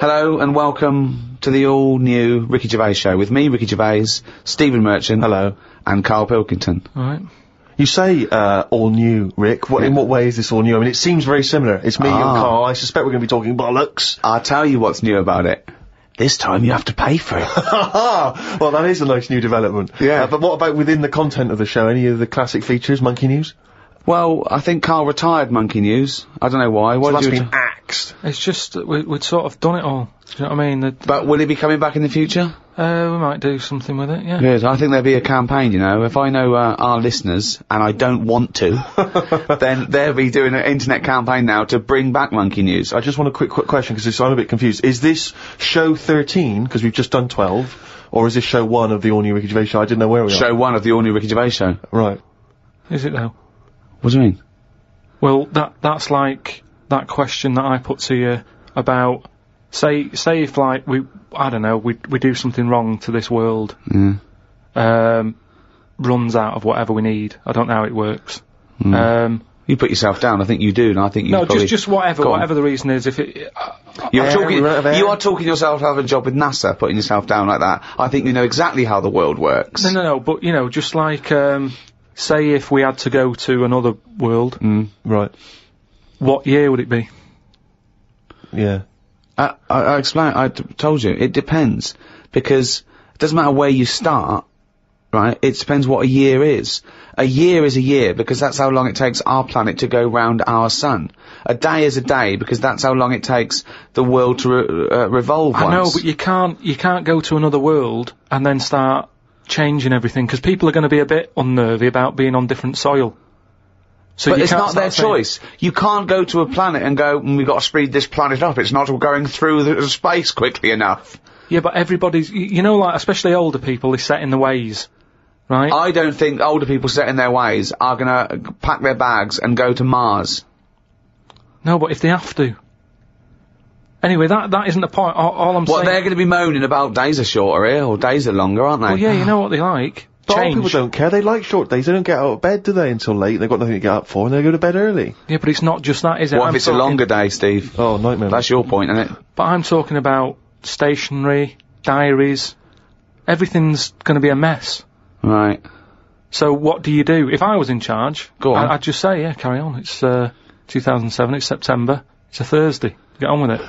Hello and welcome to the all-new Ricky Gervais show with me, Ricky Gervais, Stephen Merchant. Hello. And Karl Pilkington. Alright. You say, all new, Rick. In what way is this all new? I mean, it seems very similar. It's me and Karl. I suspect we're going to be talking bollocks. I'll tell you what's new about it. This time you have to pay for it. Well, that is a nice new development. Yeah. But what about within the content of the show? Any of the classic features, Monkey News? Well, I think Karl retired Monkey News. I don't know why. Why did you been axed? It's just that we'd sort of done it all. Do you know what I mean? But will he be coming back in the future? We might do something with it, yeah. Good. I think there'll be a campaign, you know. If I know our listeners, and I don't want to, then they'll be doing an internet campaign now to bring back Monkey News. I just want a quick question, because I'm a bit confused. Is this show 13, because we've just done 12, or is this show 1 of the all-new Ricky Gervais show? I didn't know where we are. Show 1 of the all-new Ricky Gervais show. Right. Is it, though? What do you mean? Well, that's like that question that I put to you about, say if, like, we do something wrong to this world, runs out of whatever we need. I don't know how it works. You put yourself down. I think you do, and I think you probably... just whatever the reason is. If it, you are talking yourself out of a job with NASA, putting yourself down like that. I think you know exactly how the world works. No, but you know, just like say if we had to go to another world, right? What year would it be? Yeah. I explained. I told you it depends, because it doesn't matter where you start, right? It depends what a year is. A year is a year because that's how long it takes our planet to go round our sun. A day is a day because that's how long it takes the world to revolve once. I know, but you can't go to another world and then start changing everything, because people are going to be a bit unnervy about being on different soil. So but it's not their choice. You can't go to a planet and go, we've got to speed this planet up. It's not going through the space quickly enough. Yeah, but everybody's, you know, like, especially older people, is set in the ways, right? I don't think older people set in their ways are gonna pack their bags and go to Mars. No, but if they have to. Anyway, that isn't the point. All I'm saying... What, they're gonna be moaning about days are shorter here, or days are longer, aren't they? Well, yeah, you know what they like. But old people don't care. They like short days. They don't get out of bed, do they, until late? They've got nothing to get up for, and they go to bed early. Yeah, but it's not just that, is it? What if it's a longer day, Steve? Oh, nightmare. That's your point, isn't it? But I'm talking about stationery, diaries. Everything's gonna be a mess. Right. So what do you do? If I was in charge, go on. I'd just say, yeah, carry on. It's 2007. It's September. It's a Thursday. Get on with it.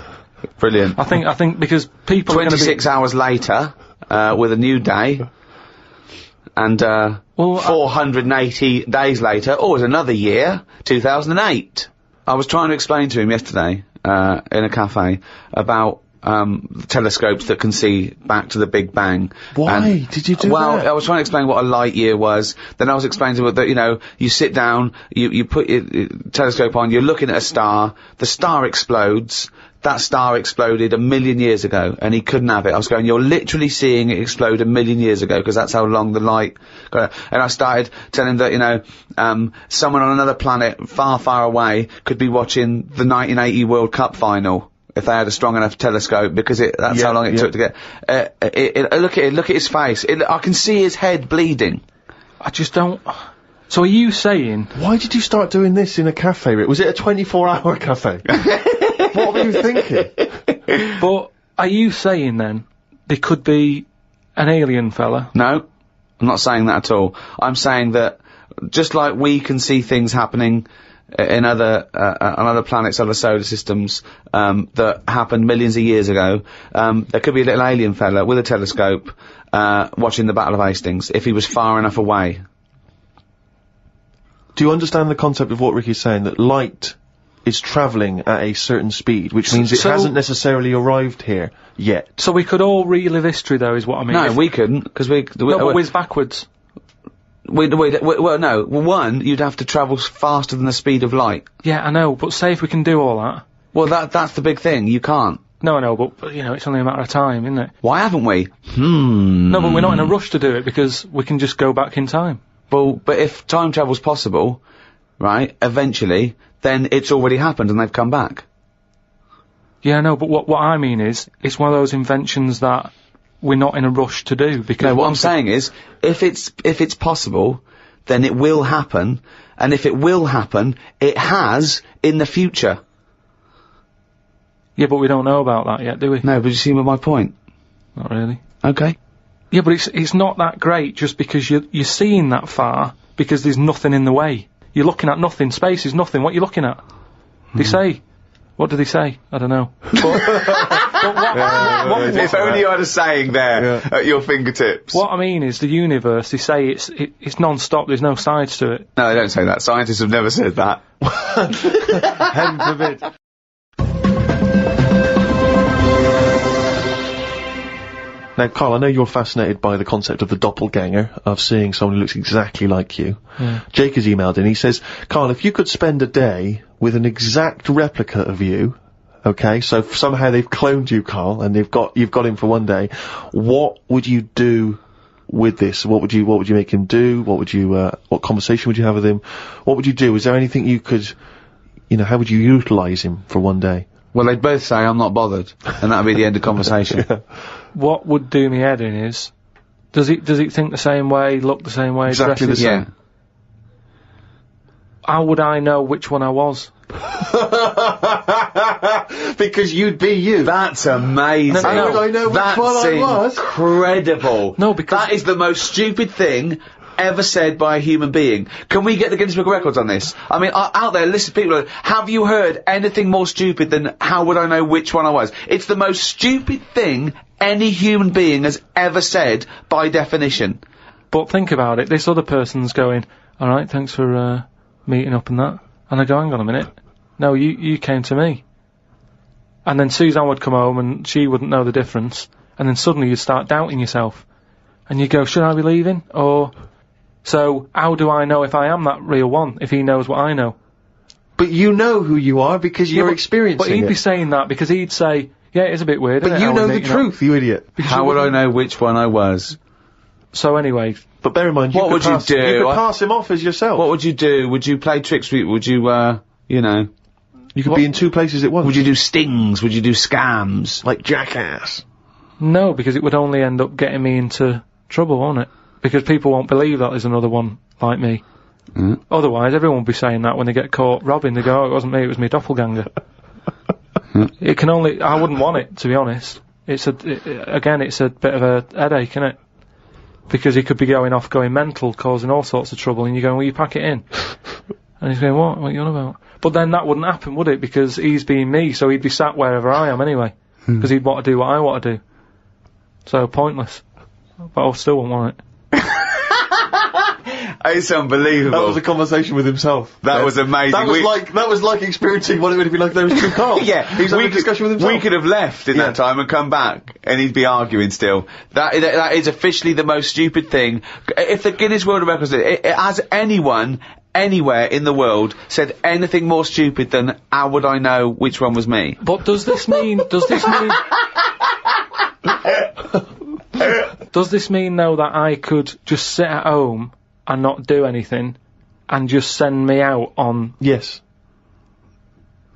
Brilliant. I think because people 26 hours later, with a new day, and 480 days later, it's another year, 2008. I was trying to explain to him yesterday, in a cafe, about telescopes that can see back to the Big Bang. Why did you do that? Well, I was trying to explain what a light year was. Then I was explaining to him that, you know, you sit down, you put your telescope on, you're looking at a star, the star explodes, that star exploded 1 million years ago, and he couldn't have it. I was going, you're literally seeing it explode 1 million years ago, because that's how long the light got. And I started telling him that, you know, someone on another planet far, far away could be watching the 1980 World Cup final if they had a strong enough telescope, because that's how long it took to get. Look at his face. I can see his head bleeding. I just don't. So are you saying? Why did you start doing this in a cafe, Rick? Was it a 24-hour cafe? What were you thinking? But are you saying then there could be an alien fella? No, I'm not saying that at all. I'm saying that just like we can see things happening in other on other planets, other solar systems, that happened millions of years ago, there could be a little alien fella with a telescope watching the Battle of Hastings if he was far enough away. Do you understand the concept of what Ricky's saying, that light is travelling at a certain speed, which means it hasn't necessarily arrived here yet? So we could all relive history, though, is what I mean. No, we couldn't, because we but whiz backwards. Well, no. One, you'd have to travel faster than the speed of light. Yeah, I know, but say if we can do all that. Well, that's the big thing. You can't. No, I know, but, you know, it's only a matter of time, isn't it? Why haven't we? No, but we're not in a rush to do it, because we can just go back in time. Well, but if time travel's possible, right, eventually, then it's already happened and they've come back. Yeah, I know, but what I mean is, it's one of those inventions that we're not in a rush to do, because... No, what I'm saying is, if it's possible, then it will happen, and if it will happen, it has in the future. Yeah, but we don't know about that yet, do we? No, but you see my point? Not really. Okay. Yeah, but it's not that great just because you're seeing that far, because there's nothing in the way. You're looking at nothing. Space is nothing. What are you looking at? They say. What do they say? I don't know. But if only you had a saying there at your fingertips. What I mean is the universe, they say it's non-stop, there's no sides to it. No, they don't say that. Scientists have never said that. Heaven forbid. Now, Karl, I know you're fascinated by the concept of the doppelganger, of seeing someone who looks exactly like you. Yeah. Jake has emailed in, he says, Karl, if you could spend a day with an exact replica of you, okay, so somehow they've cloned you, Karl, and you've got him for one day, what would you do with this? What would you make him do? What conversation would you have with him? What would you do? Is there anything you could, how would you utilise him for one day? Well, they'd both say, I'm not bothered, and that'd be the end of conversation. Yeah. What would do me head in is, does it think the same way, look the same way, exactly the same? Yeah. How would I know which one I was? Because you'd be you. That's amazing. How would I know which one I was? That's incredible. No, because that is the most stupid thing ever said by a human being. Can we get the Guinness Book of Records on this? I mean, out there, listen, people, have you heard anything more stupid than how would I know which one I was? It's the most stupid thing any human being has ever said by definition. But think about it, this other person's going, alright, thanks for meeting up and that. And I go, hang on a minute. No, you came to me. And then Suzanne would come home and she wouldn't know the difference. And then suddenly you'd start doubting yourself. And you go, should I be leaving? Or... So, how do I know if I am that real one, if he knows what I know? But you know who you are because you're experiencing it. But he'd be saying that because he'd say, yeah, it's a bit weird, but isn't you it? know the truth, you idiot. How would I know which one I was? So anyway... But bear in mind, what would you do? You could pass him off as yourself. What would you do? Would you play tricks? Would you, You could be in two places at once. Would you do stings? Would you do scams? Like Jackass? No, because it would only end up getting me into trouble, won't it? Because people won't believe that there's another one like me. Mm. Otherwise, everyone would be saying that when they get caught robbing. They go, oh, it wasn't me, it was me doppelganger. It can only... I wouldn't want it, to be honest. It's a bit of a headache, isn't it? Because he could be going mental, causing all sorts of trouble, and you're going, well, you pack it in. And he's going, what? What are you on about? But then that wouldn't happen, would it? Because he's being me, so he'd be sat wherever I am anyway. Because he'd want to do what I want to do. So, pointless. But I still wouldn't want it. It's unbelievable. That was a conversation with himself. That was amazing. That was like experiencing what it would be like if there was two Karls. Yeah, he was having a discussion with himself. We could have left in that time and come back, and he'd be arguing still. That is officially the most stupid thing. If the Guinness World Records, has anyone anywhere in the world said anything more stupid than how would I know which one was me? But does this mean Does this mean though that I could just sit at home and not do anything and just send me out on... Yes.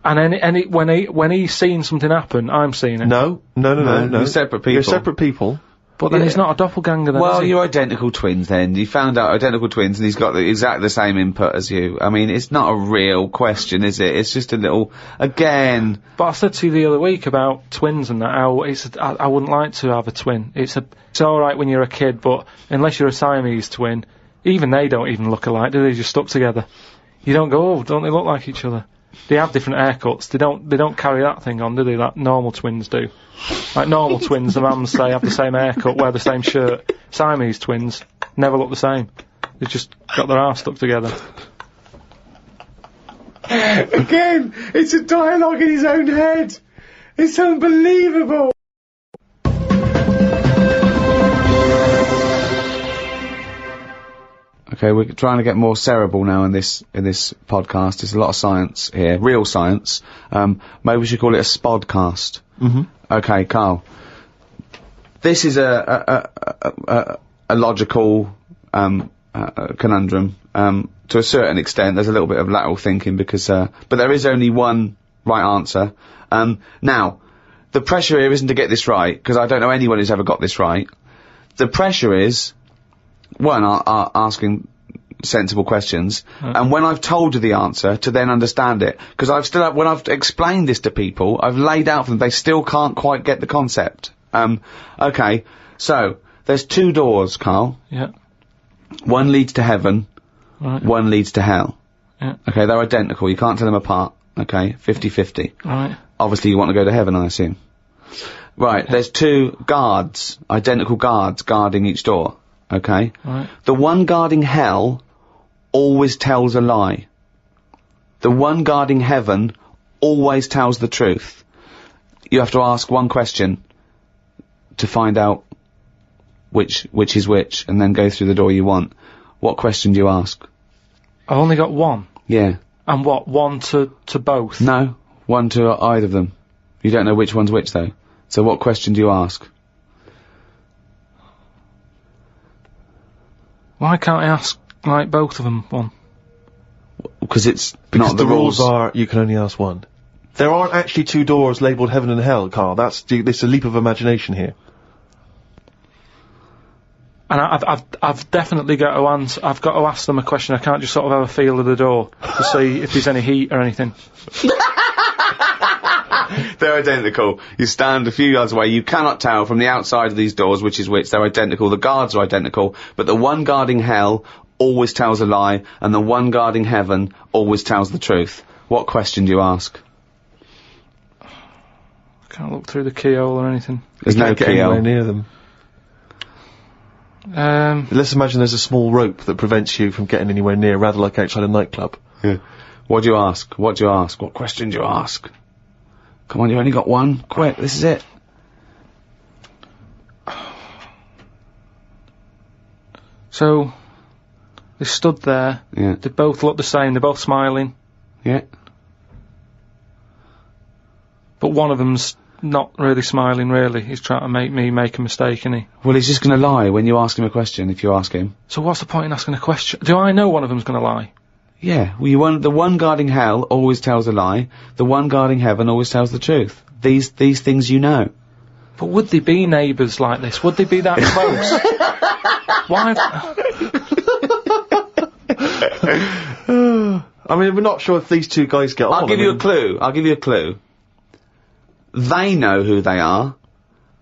And when he's seen something happen, I'm seeing it. No. You're separate people. You're separate people. But then he's not a doppelganger then, well, is he? you're identical twins then. You found out identical twins and he's got exactly the same input as you. I mean, it's not a real question, is it? It's just a little... Again... But I said to you the other week about twins and that, how I wouldn't like to have a twin. It's alright when you're a kid, but unless you're a Siamese twin, even they don't even look alike, do they? Just stuck together. You don't go, oh, don't they look like each other? They have different haircuts. They don't carry that thing on, do they? Like normal twins do. Like normal twins, the mums say have the same haircut, wear the same shirt. Siamese twins never look the same. They've just got their arse stuck together. Again, it's a dialogue in his own head. It's unbelievable. Okay, we're trying to get more cerebral now in this podcast. There's a lot of science here, real science. Maybe we should call it a spodcast. Mm-hmm. Okay, Karl. This is a logical conundrum. To a certain extent, there's a little bit of lateral thinking because, but there is only one right answer. Now, the pressure here isn't to get this right because I don't know anyone who's ever got this right. The pressure is. One, asking sensible questions, and when I've told you the answer, to then understand it. Because when I've explained this to people, I've laid out for them, they still can't quite get the concept. Okay, so, there's 2 doors, Carl. Yeah. One leads to heaven, Right. one leads to hell. Yeah. Okay, they're identical, you can't tell them apart. Okay, 50-50. Right. Obviously you want to go to heaven, I assume. Right, there's 2 guards, identical guards, guarding each door. Okay? Right. The one guarding hell always tells a lie. The one guarding heaven always tells the truth. You have to ask one question to find out which is which, and then go through the door you want. What question do you ask? I've only got one. Yeah. And what? One to both? No. One to either of them. You don't know which one's which, though. So what question do you ask? Why can't I ask, like, both of them one? Because Because the rules are you can only ask one. There aren't actually 2 doors labelled heaven and hell, Carl. It's a leap of imagination here. And I've definitely got to answer. I've got to ask them a question. I can't just sort of have a feel of the door to see if there's any heat or anything. They're identical. You stand a few yards away, you cannot tell from the outside of these doors which is which. They're identical. The guards are identical, but the one guarding hell always tells a lie, and the one guarding heaven always tells the truth. What question do you ask? Can't look through the keyhole or anything. There's no Get anywhere keyhole. near them. Let's imagine there's a small rope that prevents you from getting anywhere near, rather like outside a nightclub. Yeah. What do you ask? What do you ask? What question do you ask? Come on, you've only got one. Quick, this is it. So, they stood there. Yeah. They both look the same. They're both smiling. Yeah. But one of them's not really smiling, really. He's trying to make me make a mistake, isn't he? Well, he's just gonna lie when you ask him a question, if you ask him. So what's the point in asking a question? Do I know one of them's going to lie? Yeah, well, the one guarding hell always tells a lie, the one guarding heaven always tells the truth. These things you know. But would they be neighbours like this? Would they be that close? Why? I mean, we're not sure if these 2 guys get on. I'll give you a clue. They know who they are,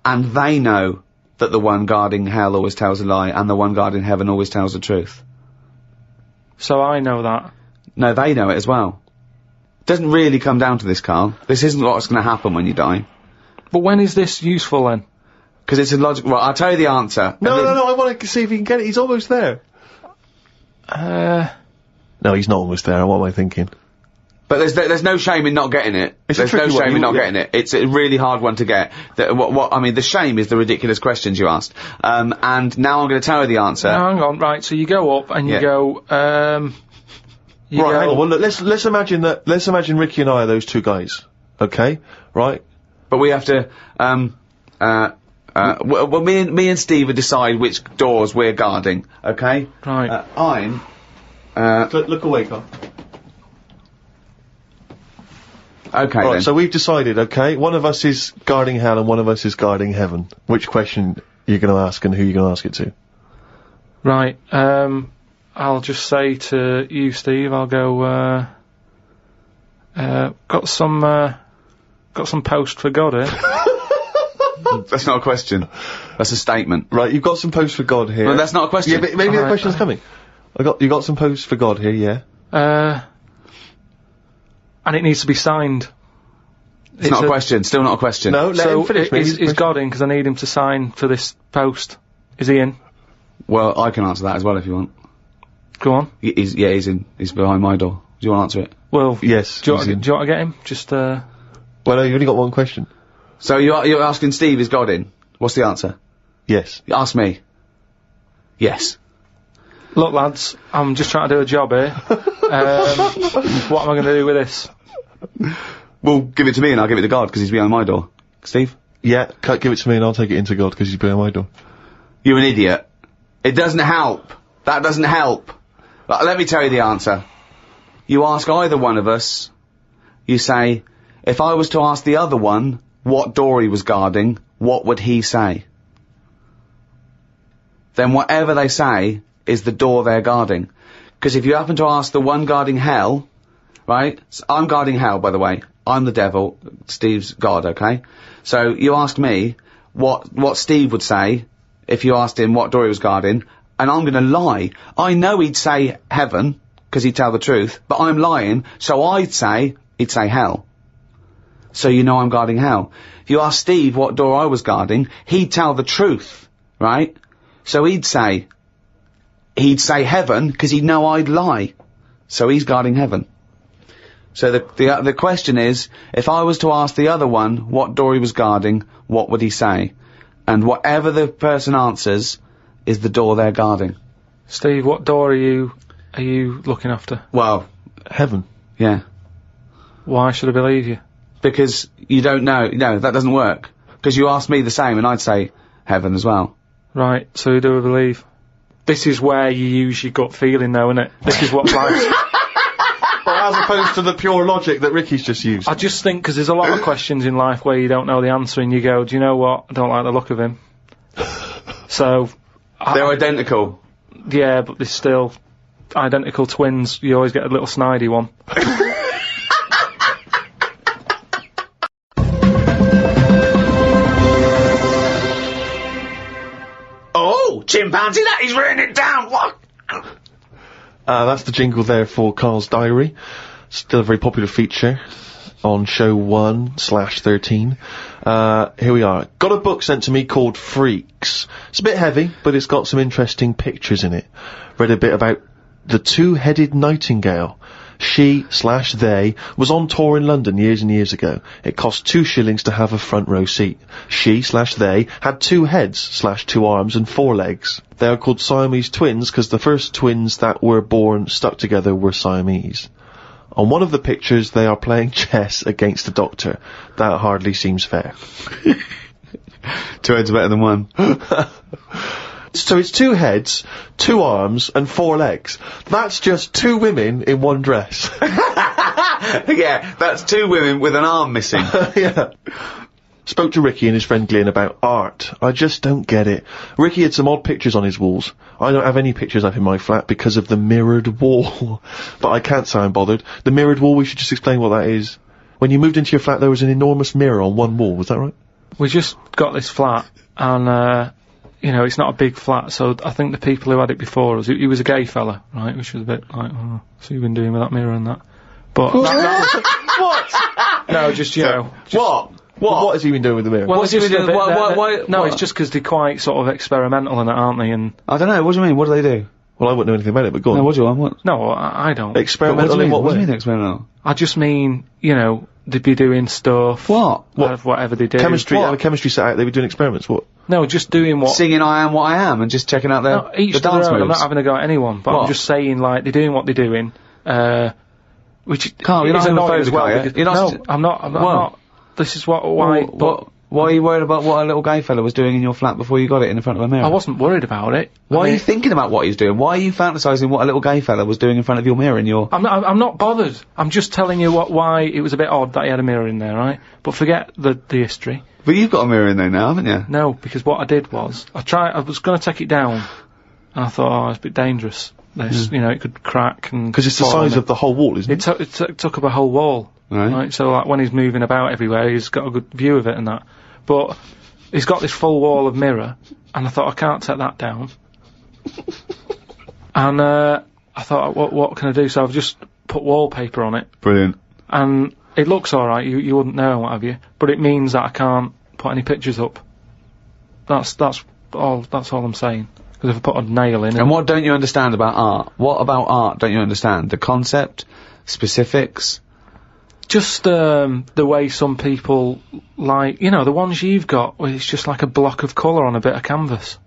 and they know that the one guarding hell always tells a lie, and the one guarding heaven always tells the truth. So I know that. No, they know it as well. Doesn't really come down to this, Carl. This isn't what's going to happen when you die. But when is this useful then? Because it's a logical... Well, I'll tell you the answer. No, I want to see if he can get it. He's almost there. No, he's not almost there. What am I thinking? But there's no shame in not getting it. It's a There's no tricky one. shame in not getting it. It's a really hard one to get. I mean, the shame is the ridiculous questions you asked. And now I'm going to tell you the answer. No, hang on, right, so you go up and you go, Right, hang on. Well, look, let's imagine Ricky and I are those 2 guys. Okay? Right? But we have to, well, me and Steve will decide which doors we're guarding, okay? Right. Look away, Carl. Okay, Right, then. so we've decided, okay, one of us is guarding hell and one of us is guarding heaven. Which question you're going to ask and who you're going to ask it to? Right, I'll just say to you, Steve, I'll go, got some post for God here. That's not a question. That's a statement. Right, you've got some post for God here. No, that's not a question. Yeah, but maybe the question's coming. You got some post for God here, yeah? And it needs to be signed. It's not a question. Still not a question. No, let him finish. Is God in? Because I need him to sign for this post. Is he in? Well, I can answer that as well if you want. Go on. He's in. He's behind my door. Do you want to answer it? Well, yes. Do you want to get him? Just, Well, no, you only got one question. So you're asking Steve, is God in? What's the answer? Yes. Ask me. Yes. Look, lads, I'm just trying to do a job here. What am I going to do with this? Well, give it to me and I'll give it to God because he's behind my door. Steve? Yeah, give it to me and I'll take it into God because he's behind my door. You're an idiot. It doesn't help. That doesn't help. Let me tell you the answer. You ask either one of us, you say, if I was to ask the other one what door he was guarding, what would he say? Then whatever they say is the door they're guarding. Because if you happen to ask the one guarding hell, right? I'm guarding hell, by the way. I'm the devil. Steve's God, okay? So you asked me what Steve would say if you asked him what door he was guarding, and I'm gonna lie. I know he'd say heaven, 'cause he'd tell the truth, but I'm lying, so he'd say hell. So you know I'm guarding hell. If you ask Steve what door I was guarding, he'd tell the truth, right? So he'd say heaven, 'cause he'd know I'd lie. So he's guarding heaven. So the question is, if I was to ask the other one what door he was guarding, what would he say? And whatever the person answers is the door they're guarding. Steve, what door are you looking after? Well, Heaven. yeah. Why should I believe you? Because you don't know. No, that doesn't work. Because you asked me the same and I'd say heaven as well. Right, so who do I believe? This is where you use your gut feeling though, isn't it? This is what life's... As opposed to the pure logic that Ricky's just used. I just think, because there's a lot of questions in life where you don't know the answer and you go, do you know what? I don't like the look of him. So... They're identical. Yeah, but they're still identical twins. You always get a little snidey one. Oh, chimpanzee, that is written it down. What? That's the jingle there for Carl's Diary. Still a very popular feature on show 1/13. Here we are. Got a book sent to me called Freaks. It's a bit heavy, but it's got some interesting pictures in it. Read a bit about the two-headed nightingale. She/they was on tour in London years and years ago. It cost 2 shillings to have a front row seat. She/they had 2 heads/2 arms and 4 legs. They are called Siamese twins because the first twins that were born stuck together were Siamese. On one of the pictures, they are playing chess against the doctor. That hardly seems fair. 2 heads are better than 1. So it's 2 heads, 2 arms, and 4 legs. That's just 2 women in one dress. Yeah, that's 2 women with an arm missing. Yeah. Spoke to Ricky and his friend Glyn about art. I just don't get it. Ricky had some odd pictures on his walls. I don't have any pictures up in my flat because of the mirrored wall. But I can't say I'm bothered. The mirrored wall, we should just explain what that is. When you moved into your flat, there was an enormous mirror on one wall, was that right? We just got this flat, and, you know, it's not a big flat, so I think the people who had it before us, he was a gay fella, right, which was a bit like, oh, so you've been doing with that mirror and that. But... What? No, just, you know... What? What has he been doing with the mirror? Well, What's he been doing? Why? No, it's just because they're quite sort of experimental in it, aren't they? And I don't know, what do you mean? What do they do? Well, I wouldn't know anything about it, but go on. No, what do you want? What? no, I don't. Experimental in what What do way? you mean experimental? I just mean, you know, they'd be doing stuff. What? Whatever they do. Chemistry, What? a chemistry set out, they were doing experiments, what? No, just doing what... Singing I Am What I Am and just checking out No, each the to dance their own. I'm moves. not having a go at anyone, but What? I'm just saying, like, they're doing what they're doing, which Carl, you're is not annoying homophobic, as well. are you? Because, You're not no, I'm not. I'm What? not. This is why. Why are you worried about what a little gay fella was doing in your flat before you got it in front of a mirror? I wasn't worried about it. Why I are mean, you thinking about what he's doing? Why are you fantasising what a little gay fella was doing in front of your mirror in your... I'm not bothered. I'm just telling you why it was a bit odd that he had a mirror in there, right? But forget the history. But you've got a mirror in there now, haven't you? No, because what I did was I was going to take it down, and I thought, oh, it's a bit dangerous. This, you know, it could crack and... Because it's the size of the whole wall, isn't it? It took up a whole wall. Right. So, like, when he's moving about everywhere, he's got a good view of it and that. But he's got this full wall of mirror, and I thought, I can't take that down. And I thought, what can I do? So I've just put wallpaper on it. Brilliant. And it looks alright, you wouldn't know and what have you, but it means that I can't put any pictures up. That's all I'm saying. Because if I put a nail in... And what don't you understand about art? What about art don't you understand? The concept? Specifics? Just the way some people like, you know, the ones you've got, where it's just like a block of colour on a bit of canvas.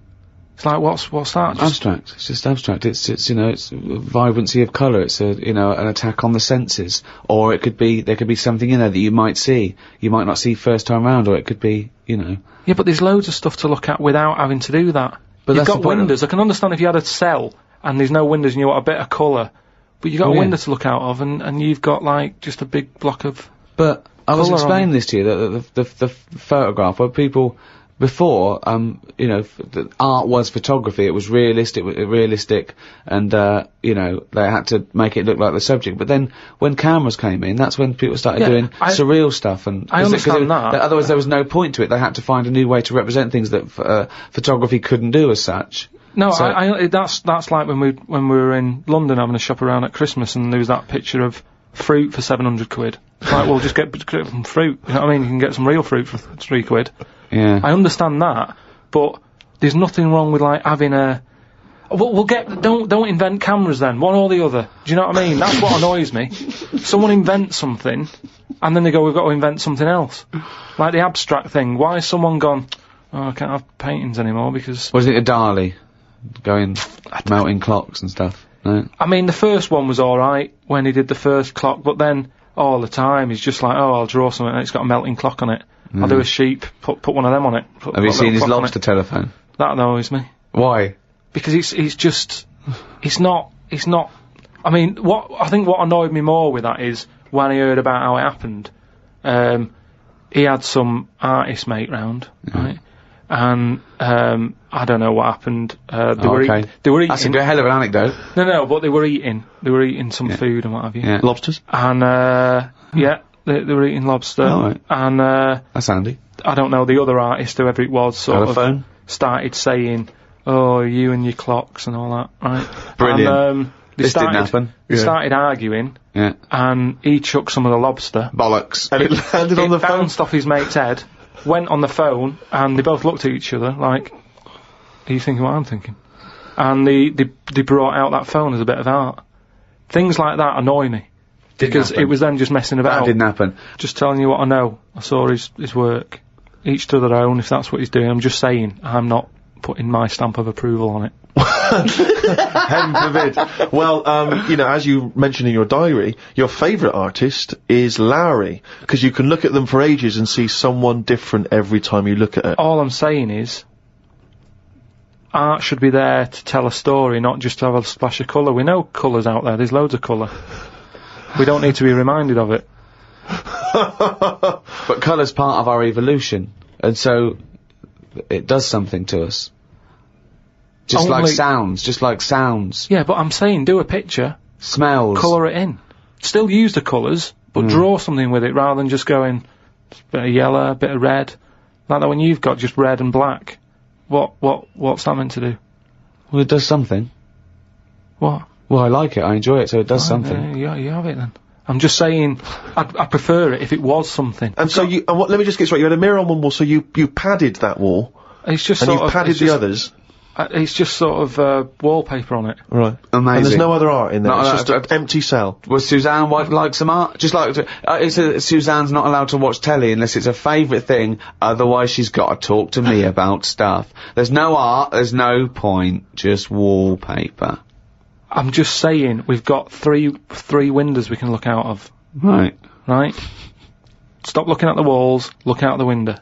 It's like, what's that? Just Abstract. It's just abstract. It's you know, it's vibrancy of colour. It's a, you know, an attack on the senses. Or it could be, there could be something in there that you might see. You might not see first time round, or it could be, you know. Yeah, but there's loads of stuff to look at without having to do that. But You've that's got the point of- windows. I can understand if you had a cell and there's no windows and you want a bit of colour. But you've got Well, a yeah. window to look out of, and you've got, like, just a big block of... But I was Colour on explaining this to you, that the photograph where people before, you know, the art was photography. It was realistic, and you know, they had to make it look like the subject. But then, when cameras came in, that's when people started doing surreal stuff. And I understand that. Otherwise, there was no point to it. They had to find a new way to represent things that photography couldn't do as such. No, so that's like when we were in London having a shop around at Christmas, and there was that picture of fruit for 700 quid. Like, well, just get some fruit. You know what I mean? You can get some real fruit for 3 quid. Yeah. I understand that, but there's nothing wrong with, like, having a... Don't invent cameras then, one or the other. Do you know what I mean? That's what annoys me. Someone invents something, and then they go, we've got to invent something else. Like the abstract thing. Why has someone gone, oh, I can't have paintings anymore because... Wasn't it a Dali? Going, melting clocks and stuff? No? I mean, the first one was alright when he did the first clock, but then all the time he's just like, oh, I'll draw something and it's got a melting clock on it. I'll do a sheep, put one of them on it. Have you seen his lobster telephone? That annoys me. Why? Because it's not, I mean, what annoyed me more with that is when I heard about how it happened, he had some artist mate round, right? And, I don't know what happened, they were eating. That's a hell of an anecdote. No, but they were eating some food and what have you. Yeah. Lobsters? And, yeah. They were eating lobster, right. And that's handy. I don't know, the other artist, whoever it was, sort of started saying, "Oh, you and your clocks and all that," right? Brilliant. And, this didn't happen. They started arguing, and he chucked some of the lobster. Bollocks. And it landed on the phone. It bounced off his mate's head, went on the phone, and they both looked at each other like, "Are you thinking what I'm thinking?" And they brought out that phone as a bit of art. Things like that annoy me. Because it was then just messing about. That didn't happen. Just telling you what I know. I saw his work. Each to their own, if that's what he's doing. I'm just saying, I'm not putting my stamp of approval on it. Heaven forbid. Well, you know, as you mentioned in your diary, your favourite artist is Lowry, because you can look at them for ages and see someone different every time you look at it. All I'm saying is, art should be there to tell a story, not just to have a splash of colour. We know colours out there. There's loads of colour. We don't need to be reminded of it. But colour's part of our evolution, and so it does something to us. Just like sounds. Yeah, but I'm saying do a picture. Smells. Colour it in. Still use the colours, but draw something with it rather than just going, a bit of yellow, a bit of red. Like that when you've got just red and black. What's that meant to do? Well, it does something. What? Well, I like it, I enjoy it, so it does something. Yeah, you have it then. I'm just saying, I prefer it if it was something. And so let me just get straight, you had a mirror on one wall, so you padded that wall. It's just and you padded the others. It's just sort of, wallpaper on it. Right. Amazing. And there's no other art in there, it's just an empty cell. Was Suzanne like some art? Just like, Suzanne's not allowed to watch telly unless it's a favourite thing, otherwise she's got to talk to me about stuff. There's no art, there's no point, just wallpaper. I'm just saying, we've got three windows we can look out of. Right. Right? Stop looking at the walls, look out the window.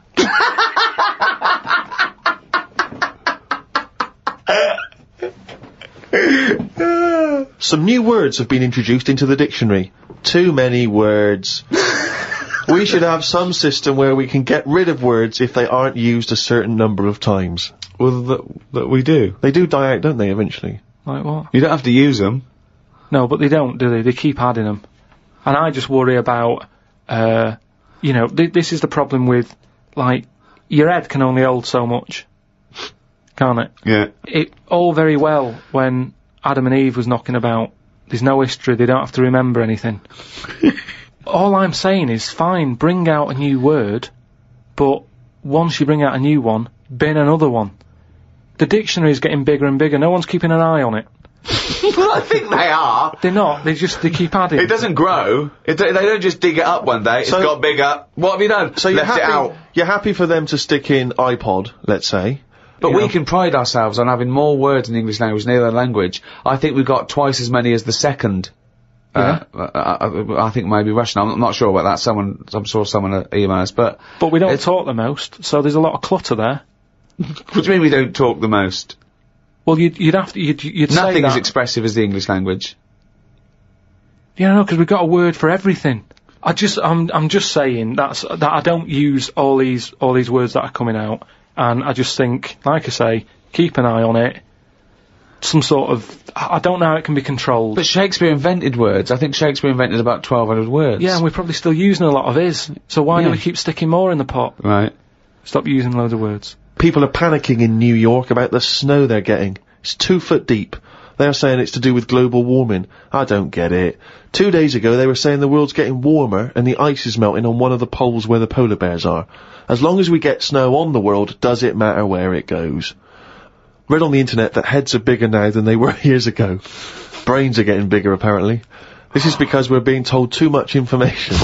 Some new words have been introduced into the dictionary. Too many words. We should have some system where we can get rid of words if they aren't used a certain number of times. Well, that we do. They do die out, don't they, eventually? Like what? You don't have to use them. No, but they don't, do they? They keep adding them. And I just worry about, you know, this is the problem with, like, your head can only hold so much. Can't it? Yeah. It all very well when Adam and Eve was knocking about. There's no history, they don't have to remember anything. All I'm saying is, fine, bring out a new word, but once you bring out a new one, bin another one. The dictionary is getting bigger and bigger, no one's keeping an eye on it. Well, I think they are. They're not, they keep adding. It doesn't grow. They don't just dig it up one day, it's got bigger. What have you done? So Left it out. You're happy for them to stick in iPod, let's say. But we can pride ourselves on having more words in the English language than any other language. I think we've got twice as many as the second. Yeah. I think maybe Russian. I'm not sure about that. I'm sure someone emailed us, but we don't talk the most, so there's a lot of clutter there. What do you mean we don't talk the most? Well, you'd have to, you'd say nothing as expressive as the English language. Yeah, no, because we've got a word for everything. I'm just saying that I don't use all these words that are coming out, And I just think, like I say, keep an eye on it. Some sort of, I don't know how it can be controlled. But Shakespeare invented words. I think Shakespeare invented about 1,200 words. Yeah, and we're probably still using a lot of his. So why do we keep sticking more in the pot? Right. Stop using loads of words. People are panicking in New York about the snow they're getting. It's 2 foot deep. They're saying it's to do with global warming. I don't get it. 2 days ago they were saying the world's getting warmer and the ice is melting on one of the poles where the polar bears are. As long as we get snow on the world, does it matter where it goes? Read on the internet that heads are bigger now than they were years ago. Brains are getting bigger, apparently. This is because we're being told too much information.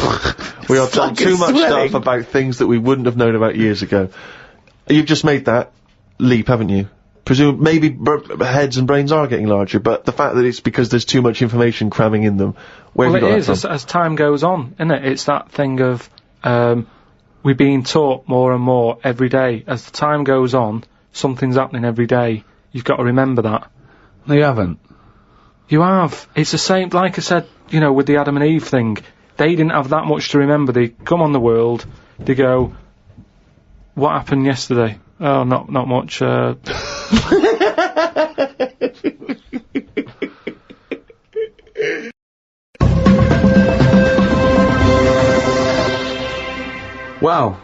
We are told too much stuff about things that we wouldn't have known about years ago. You've just made that leap, haven't you? Maybe heads and brains are getting larger, but the fact that it's because there's too much information cramming in them, where have you got that from? As time goes on, isn't it? It's that thing of, we're being taught more and more every day. As the time goes on, something's happening every day. You've got to remember that. No, you haven't. You have. It's the same, like I said, you know, with the Adam and Eve thing. They didn't have that much to remember. They come on the world, they go, what happened yesterday? Oh, not much, Well,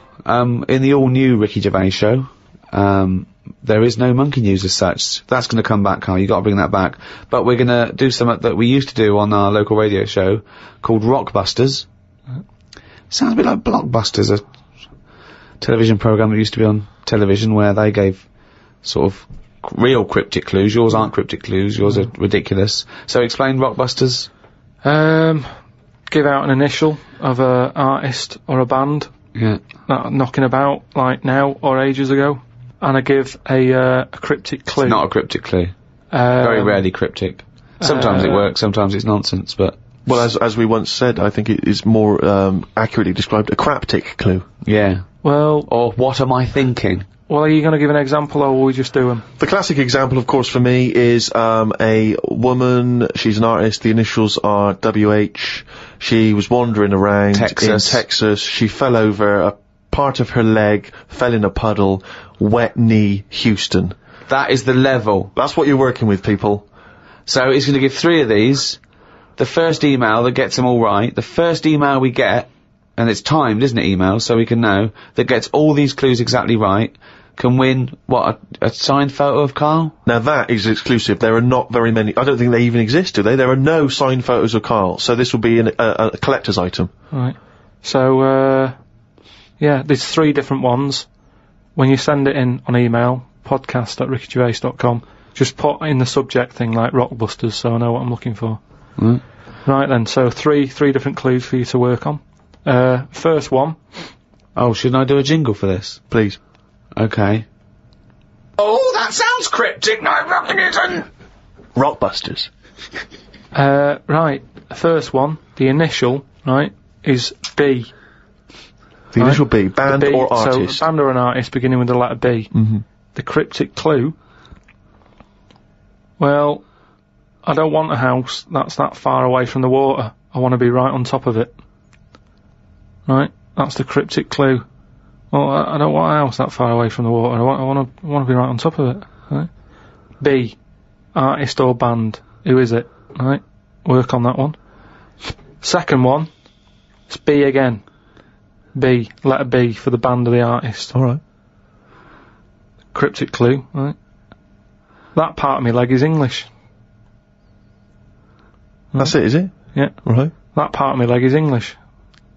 in the all-new Ricky Gervais show, there is no monkey news as such. That's going to come back, Carl. You got to bring that back. But we're going to do something that we used to do on our local radio show called Rockbusters. Sounds a bit like Blockbusters, a television program that used to be on television where they gave sort of real cryptic clues. Yours aren't cryptic clues. Yours are ridiculous. So explain Rockbusters. Give out an initial of a artist or a band. Yeah. Knocking about, like now or ages ago. And I give a cryptic clue. It's not a cryptic clue. Very rarely cryptic. Sometimes it works, sometimes it's nonsense, but... Well, as we once said, I think it is more accurately described a craptic clue. Yeah. Well... Or what am I thinking? Well, are you going to give an example, or will we just do them? The classic example, of course, for me is a woman. She's an artist. The initials are WH. She was wandering around in Texas. She fell over. A part of her leg fell in a puddle. Wet knee, Houston. That is the level. That's what you're working with, people. So he's going to give 3 of these. The first email that gets them all right. The first email we get, and it's timed, isn't it, email, so we can know, that gets all these clues exactly right, can win, what, a signed photo of Karl? Now that is exclusive. There are not very many. I don't think they even exist, do they? There are no signed photos of Karl, so this will be a collector's item. Right. So, yeah, there's 3 different ones. When you send it in on email, podcast@rickygervais.com, just put in the subject thing like Rockbusters, so I know what I'm looking for. Mm. Right then, so three different clues for you to work on. First one. Oh, shouldn't I do a jingle for this? Please. Okay. Oh, that sounds cryptic, no, Pilkington! Rockbusters. Right, first one, the initial, right, is B. The initial B, band B, or artist? So, band or an artist beginning with the letter B. Mm-hmm. The cryptic clue, well, I don't want a house that's that far away from the water. I want to be right on top of it. Right? That's the cryptic clue. Well, I don't want a house that far away from the water. I want to be right on top of it. Right? B, artist or band. Who is it? Right? Work on that one. Second one, it's B again. B, letter B for the band or the artist. Alright. Cryptic clue, right? That part of my leg is English. That's it, is it? Yeah. Right. That part of my leg is English.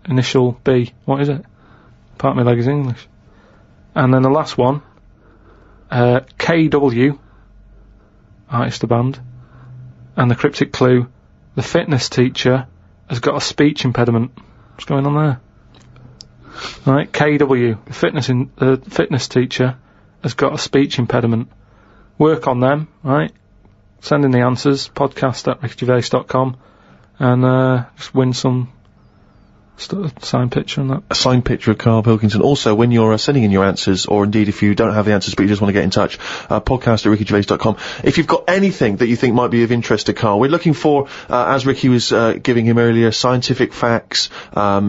Initial B. What is it? Part of my leg is English. And then the last one, KW, artist or band. And the cryptic clue, the fitness teacher has got a speech impediment. What's going on there? Right, KW, the fitness teacher has got a speech impediment. Work on them, right? Send in the answers, podcast@rickygervais.com, and just win some Signed picture and that. A signed picture of Karl Pilkington. Also, when you're sending in your answers, or indeed if you don't have the answers but you just want to get in touch, podcast@rickygervais.com. If you've got anything that you think might be of interest to Karl, we're looking for, as Ricky was giving him earlier, scientific facts,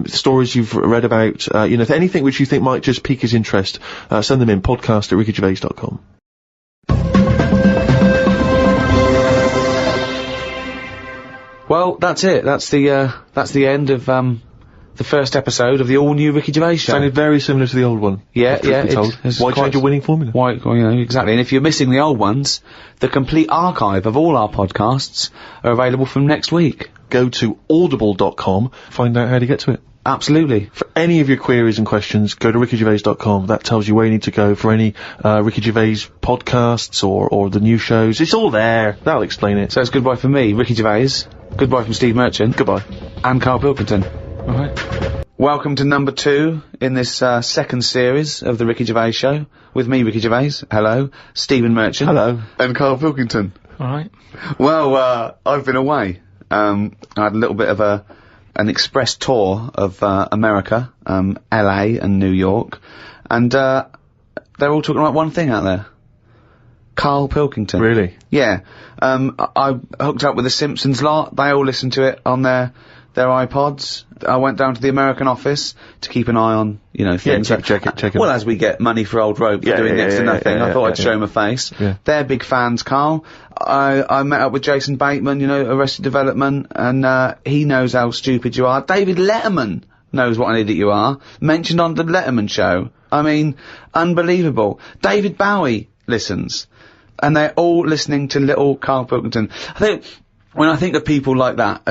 stories you've read about, anything which you think might just pique his interest, send them in, podcast@rickygervais.com. Well, that's it. That's the end of, the first episode of the all-new Ricky Gervais show. Sounded very similar to the old one. Yeah. Why change your winning formula? Why, exactly. And if you're missing the old ones, the complete archive of all our podcasts are available from next week. Go to audible.com, find out how to get to it. Absolutely. For any of your queries and questions, go to rickygervais.com. That tells you where you need to go for any Ricky Gervais podcasts or the new shows. It's all there. That'll explain it. So it's goodbye from me, Ricky Gervais. Goodbye from Steve Merchant. Goodbye. And Karl Pilkington. All right. Welcome to number 2 in this second series of the Ricky Gervais show. With me, Ricky Gervais. Hello. Stephen Merchant. Hello. And Karl Pilkington. All right. Well, I've been away. I had a little bit of an express tour of America, LA and New York, and they're all talking about one thing out there. Karl Pilkington. Really? Yeah. I hooked up with the Simpsons lot. They all listen to it on their iPods. I went down to the American office to keep an eye on, things. Yeah, check it. Well, as we get money for old rope for doing next to nothing, I thought I'd show my face. Yeah. They're big fans, Karl. I met up with Jason Bateman, Arrested Development, and he knows how stupid you are. David Letterman knows what an idiot you are. Mentioned on the Letterman show. I mean, unbelievable. David Bowie listens. And they're all listening to little Karl Pilkington. When I think of people like that,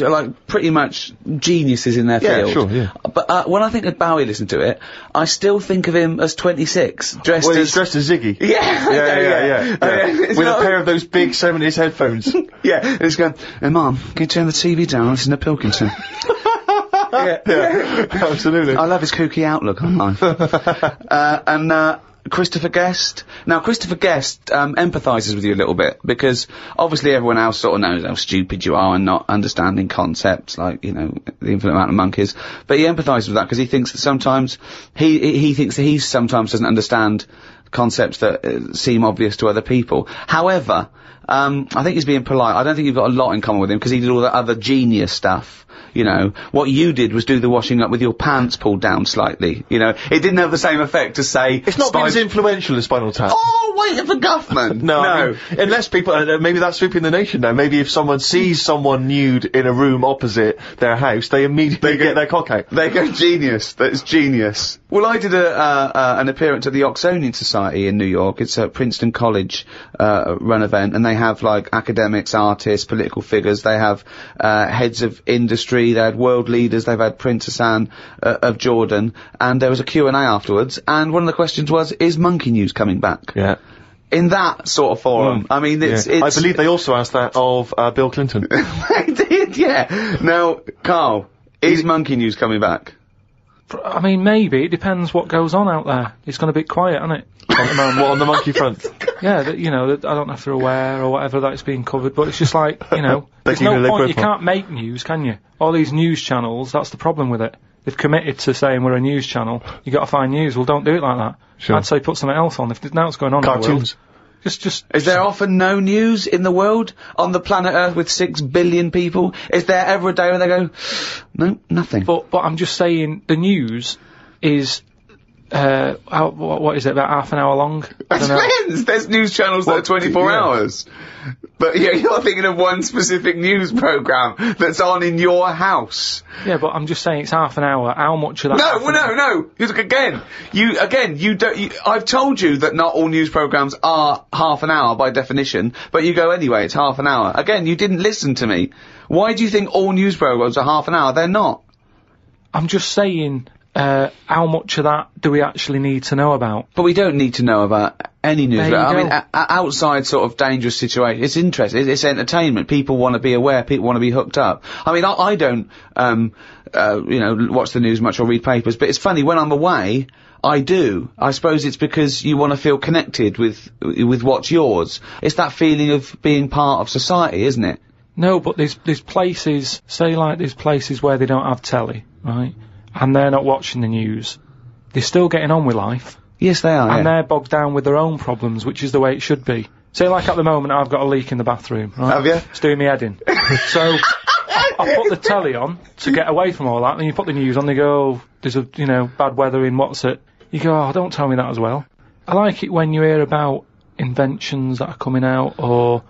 like pretty much geniuses in their field. Sure, yeah. But when I think of Bowie listening to it, I still think of him as 26, dressed he's dressed as Ziggy. Yeah. With a pair of those big 70s headphones. Yeah, and he's going, "Hey, Mum, can you turn the TV down and listen to Pilkington?" Yeah, absolutely. I love his kooky outlook on life. And Christopher Guest. Now, Christopher Guest empathises with you a little bit, because obviously everyone else sort of knows how stupid you are and not understanding concepts like, the infinite amount of monkeys. But he empathises with that because he thinks that sometimes, he thinks that he sometimes doesn't understand concepts that seem obvious to other people. However, I think he's being polite. I don't think you've got a lot in common with him, because he did all that other genius stuff. What you did was do the washing up with your pants pulled down slightly. It didn't have the same effect as, say... It's not been as influential as Spinal Tap. Oh, wait for Guffman! No. I mean, unless people... maybe that's sweeping the nation now. Maybe if someone sees someone nude in a room opposite their house, they immediately get their cock out. They go, genius. That's genius. Well, I did an appearance at the Oxonian Society in New York. It's a Princeton College run event, and they have, like, academics, artists, political figures. They have heads of industry. They had world leaders. They've had Prince Hassan of Jordan, and there was a Q&A afterwards. And one of the questions was, "Is Monkey News coming back?" Yeah. In that sort of forum. I mean, it's... I believe they also asked that of Bill Clinton. They did, yeah. Now, Karl, is Monkey News coming back? I mean, maybe. It depends what goes on out there. It's going to be quiet, isn't it? On the monkey front? Yeah, I don't know if they're aware or whatever that it's being covered, but it's just like, there's no point. You can't make news, can you? All these news channels, that's the problem with it. They've committed to saying we're a news channel. You got to find news. Well, don't do it like that. Sure. I'd say put something else on. If there's now what's going on Cartoons. in the world. Just. Is there often no news in the world? On the planet Earth with 6 billion people? Is there ever a day when they go, no, nothing? But I'm just saying, the news is, what is it, about half an hour long? It depends. There's news channels that are 24 hours. But yeah, you're thinking of one specific news programme that's on in your house. Yeah, but I'm just saying it's half an hour. How much of that? No. I've told you that not all news programmes are half an hour by definition, but you go anyway, it's half an hour. Again, you didn't listen to me. Why do you think all news programmes are half an hour? They're not. I'm just saying, how much of that do we actually need to know about? But we don't need to know about any news. I mean, outside sort of dangerous situations, it's interesting, it's entertainment. People want to be aware, people want to be hooked up. I mean, I don't, watch the news much or read papers, but it's funny, when I'm away, I do. I suppose it's because you want to feel connected with what's yours. It's that feeling of being part of society, isn't it? No, but there's places, say like there's places where they don't have telly. right, and they're not watching the news, they're still getting on with life. Yes, they are. And they're bogged down with their own problems, which is the way it should be. Say, like at the moment, I've got a leak in the bathroom, right? Have you? It's doing me head in. So, I put the telly on to get away from all that, and then you put the news on, they go, oh, there's a, bad weather in what's it? You go, oh, don't tell me that as well. I like it when you hear about inventions that are coming out, or,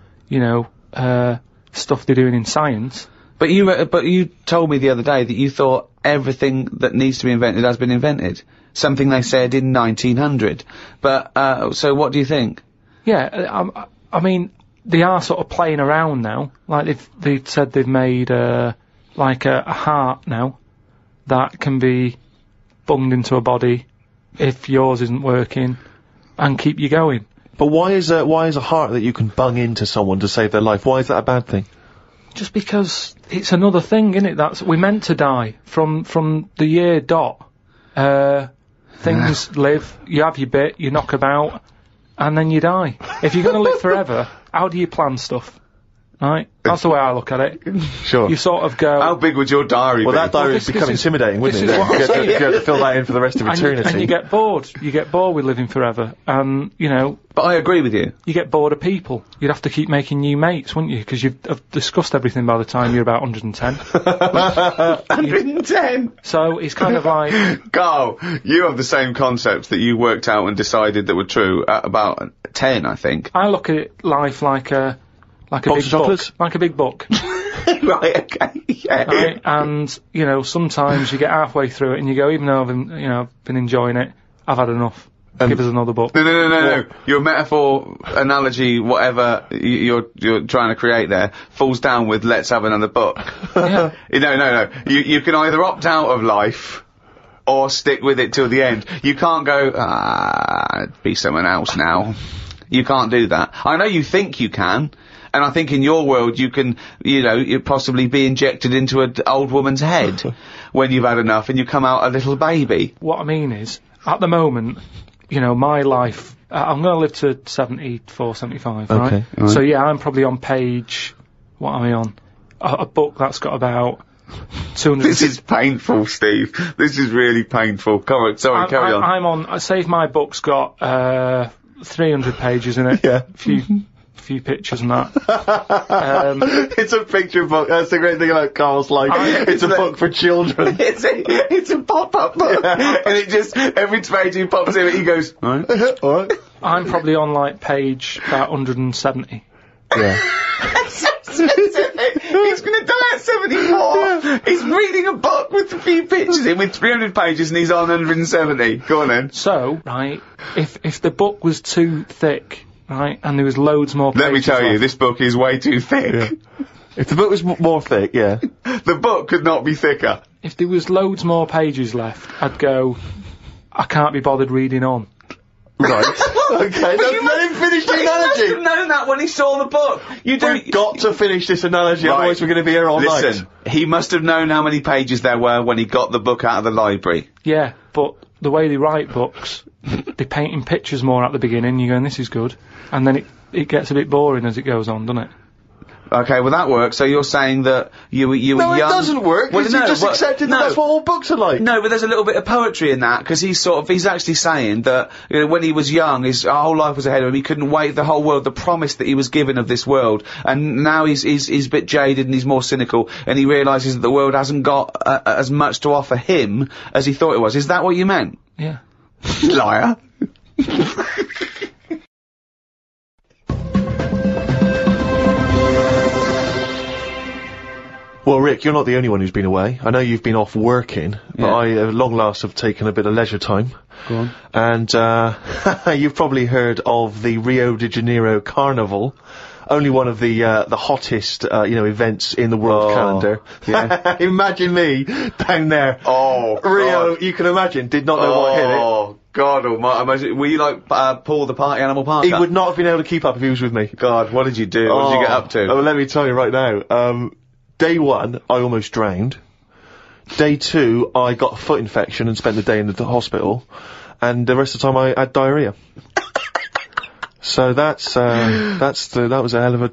stuff they're doing in science. But you told me the other day that you thought everything that needs to be invented has been invented. Something they said in 1900. But, so what do you think? Yeah, I mean, they are sort of playing around now. Like, they've said they've made, a heart now that can be bunged into a body if yours isn't working and keep you going. But why is a heart that you can bung into someone to save their life? Why is that a bad thing? Just because it's another thing, isn't it? We're meant to die from the year dot. Things live, you have your bit, you knock about, and then you die. If you're going to live forever, how do you plan stuff? Right? That's the way I look at it. Sure. You sort of go... How big would your diary be? Well, that diary would become intimidating, wouldn't it? You have to fill that in for the rest of eternity. And you get bored. You get bored with living forever. And, But I agree with you. You get bored of people. You'd have to keep making new mates, wouldn't you? Because you've discussed everything by the time you're about 110. 110? So it's kind of like... Carl, you have the same concepts that you worked out and decided that were true at about 10, I think. I look at life like a big book. Like a big book. Right, okay, yeah. Right? And, sometimes you get halfway through it and you go, even though I've been enjoying it, I've had enough. Give us another book. No. Your metaphor, analogy, whatever you're trying to create there, falls down with let's have another book. Yeah. No. You can either opt out of life or stick with it till the end. You can't go, be someone else now. You can't do that. I know you think you can. And I think in your world you can, you'd possibly be injected into an old woman's head when you've had enough and you come out a little baby. What I mean is, at the moment, my life, I'm going to live to 74, 75, right? Okay. Right. So yeah, I'm probably on page, what am I on? A book that's got about 200... This is painful, Steve. This is really painful. Carry on. I'm on, say if my book's got, 300 pages in it. Yeah. Few pictures and that. It's a picture book. That's the great thing about Carl's life. It's a book for children. It's a pop-up book. Yeah. And it just, every page he pops in, he goes, alright. Alright. I'm probably on, page about 170. Yeah. He's gonna die at 74. Yeah. He's reading a book with a few pictures in with 300 pages and he's on 170. Go on then. So, right, if the book was too thick, right, and there was loads more pages Let me tell you, left. this book is way too thick. Yeah. If the book was more thick, yeah. The book could not be thicker. If there was loads more pages left, I'd go, I can't be bothered reading on. Right. Okay, let him finish the He analogy. must have known that when he saw the book. We've got to finish this analogy, Right. otherwise we're going to be here all night. Listen, he must have known how many pages there were when he got the book out of the library. Yeah, but the way they write books, they paint in pictures more at the beginning, you're going, this is good. And then it gets a bit boring as it goes on, doesn't it? Okay, well that works. So you're saying that you were young... No, it doesn't work. Well, You just accepted that that's what all books are like. No, but there's a little bit of poetry in that, because he's actually saying that, when he was young, his whole life was ahead of him, he couldn't wait the whole world, the promise that he was given of this world, and now he's a bit jaded and he's more cynical, and he realises that the world hasn't got as much to offer him as he thought it was. Is that what you meant? Yeah. Liar. Well, Rick, you're not the only one who's been away. I know you've been off working, but I, at long last, have taken a bit of leisure time. Go on. And, you've probably heard of the Rio de Janeiro Carnival. Only one of the hottest, events in the world calendar. Yeah. Imagine me down there. Oh, Rio, God. you can imagine, did not know what hit it. Oh, God almighty. Imagine, were you like, Paul the Party Animal Parker? He would not have been able to keep up if he was with me. God, what did you do? What did you get up to? Oh, let me tell you right now. Day one, I almost drowned. Day two, I got a foot infection and spent the day in the hospital. And the rest of the time, I had diarrhea. So that was a hell of a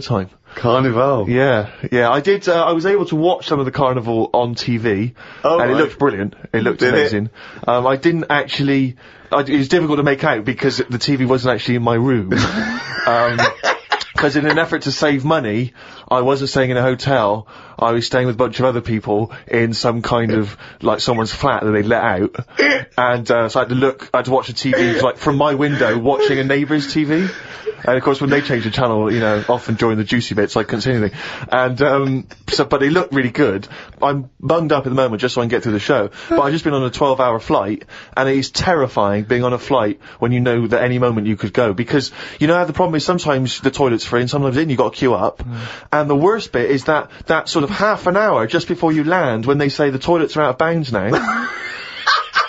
time. Carnival. Yeah, I did, I was able to watch some of the carnival on TV, and it looked brilliant. It looked amazing. I didn't actually, it was difficult to make out because the TV wasn't actually in my room. Because in an effort to save money, I wasn't staying in a hotel, I was staying with a bunch of other people in some kind of, like, someone's flat that they let out. And, so I had to watch the TV, like, from my window, watching a neighbour's TV. And of course when they changed the channel, you know, often during the juicy bits, I couldn't see anything. And, but they looked really good. I'm bunged up at the moment just so I can get through the show. But I've just been on a 12-hour flight, and it is terrifying being on a flight when you know that any moment you could go. Because, you know how the problem is sometimes the toilet's free and sometimes you've got to queue up. And the worst bit is that sort of half an hour just before you land when they say the toilets are out of bounds now.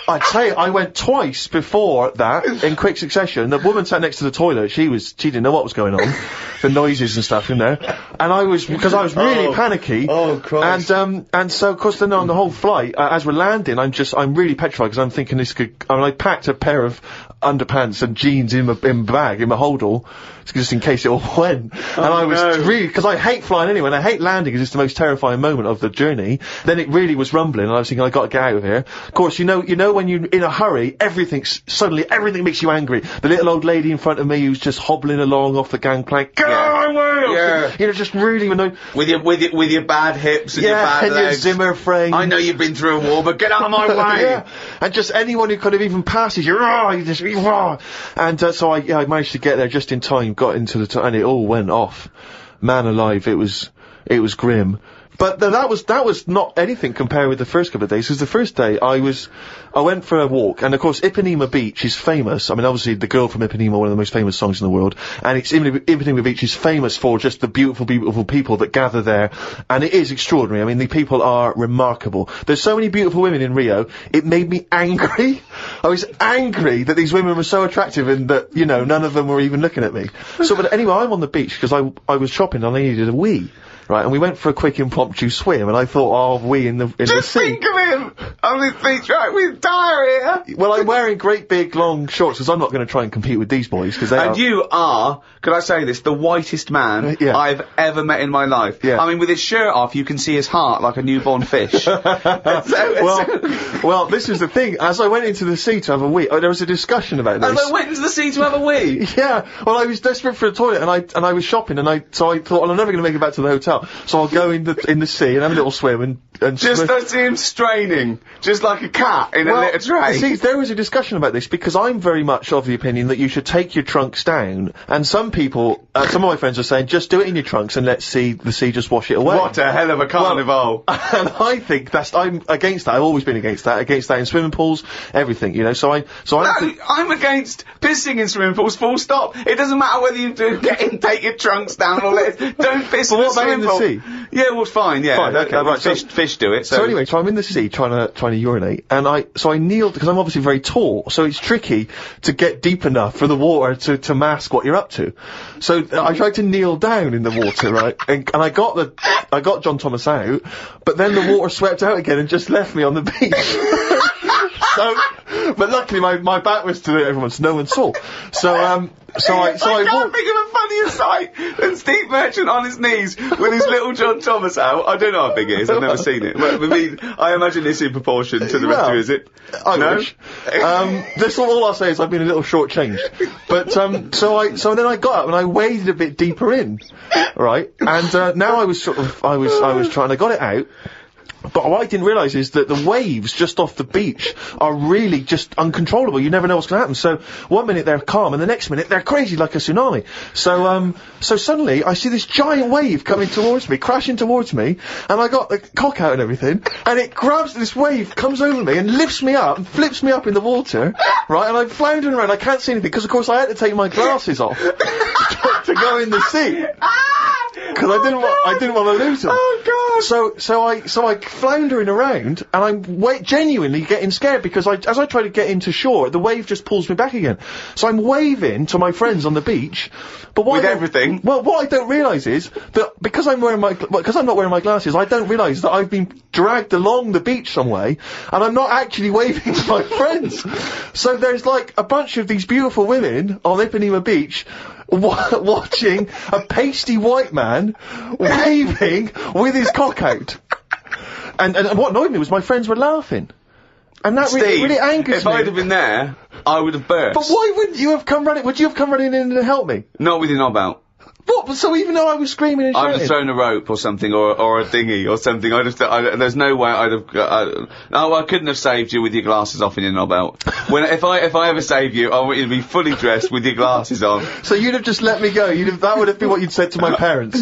I tell you, I went twice before that in quick succession. The woman sat next to the toilet. She didn't know what was going on, the noises and stuff in there. And because I was really panicky. Oh Christ! And so of course then on the whole flight, as we're landing, I'm really petrified because I'm thinking I packed a pair of underpants and jeans in my bag, in my holdall, just in case it all went. And I was really, because I hate flying anyway, and I hate landing because it's the most terrifying moment of the journey. Then it really was rumbling, and I was thinking, I got to get out of here. Of course, you know when you're in a hurry, suddenly everything makes you angry. The little old lady in front of me who's just hobbling along off the gangplank, get out of my way! Yeah. You know, just really annoying. With your bad hips and your bad and legs. your Zimmer frame. I know you've been through a war, but get out of my way! Yeah. And just anyone who kind of even passes you, and so I managed to get there just in time, got into and it all went off. Man alive, it was grim. But that was not anything compared with the first couple of days, because the first day I went for a walk, and of course Ipanema Beach is famous. I mean, obviously The Girl from Ipanema, one of the most famous songs in the world, and Ipanema Beach is famous for just the beautiful, beautiful people that gather there, and it is extraordinary. I mean, the people are remarkable. There's so many beautiful women in Rio, it made me angry. I was angry that these women were so attractive and that, you know, none of them were even looking at me. So, but anyway, I'm on the beach because I was shopping and I needed a wee. Right, and we went for a quick impromptu swim, and I thought, we in the sea. Just think of him on this beach, right, with diarrhea. Well, I'm wearing great big long shorts, because I'm not going to try and compete with these boys, because they you are, could I say this, the whitest man I've ever met in my life. Yeah. I mean, with his shirt off, you can see his heart like a newborn fish. Well, this is the thing. As I went into the sea to have a wee, there was a discussion about this. As I went into the sea to have a wee? Yeah. Well, I was desperate for a toilet, and I was shopping, so I thought, well, I'm never going to make it back to the hotel. So I'll go in the sea and have a little swim and just I see him straining, just like a cat in a litter tray. See, there was a discussion about this, because I'm very much of the opinion that you should take your trunks down, and some people, some of my friends are saying, just do it in your trunks and let the sea just wash it away. What a hell of a carnival. Well, and I think I'm against that. I've always been against that in swimming pools, everything, you know, I'm against pissing in swimming pools, full stop. It doesn't matter whether you take your trunks down or don't piss in the swimming pool. Sea? Yeah, well, fine, yeah. Fine, okay, right, fish do it, so anyway, so I'm in the sea trying to urinate, and I kneeled, because I'm obviously very tall, so it's tricky to get deep enough for the water to mask what you're up to. So I tried to kneel down in the water, right, and I got John Thomas out, but then the water swept out again and just left me on the beach. But luckily my back was to everyone, so no one saw. I can't think of a funnier sight than Steve Merchant on his knees with his little John Thomas out. I don't know how big it is, I've never seen it. Well, I imagine it's in proportion to the rest of you, is it? I wish. That's all I'll say is I've been a little shortchanged. But, so then I got up and I waded a bit deeper in, right? And, now I was I got it out. But what I didn't realise is that the waves just off the beach are really just uncontrollable. You never know what's going to happen. So one minute they're calm, and the next minute they're crazy like a tsunami. So suddenly I see this giant wave coming towards me, crashing towards me, and I got the cock out and everything, and it grabs this wave, comes over me, and lifts me up, and flips me up in the water, right? And I'm floundering around. I can't see anything because, of course, I had to take my glasses off to go in the sea. Because I didn't want to lose them. Oh God! So I floundering around, and I'm genuinely getting scared, because as I try to get into shore, the wave just pulls me back again. So I'm waving to my friends on the beach, but what I don't realise is that because I'm not wearing my glasses, I don't realise that I've been dragged along the beach some way, and I'm not actually waving to my friends. So there's like a bunch of these beautiful women on Ipanema Beach watching a pasty white man waving with his cock out. And what annoyed me was my friends were laughing. And that really angers if me. If I'd have been there, I would have burst. But why wouldn't you have come running? Would you have come running in to help me? Not with your knob out. What? So even though I was screaming and shouting? I'd have thrown a rope or something, or a dinghy or something. There's no way I'd have. No, I couldn't have saved you with your glasses off and your knob out. If I ever save you, I want you to be fully dressed with your glasses on. So you'd have just let me go. That would have been what you'd said to my parents.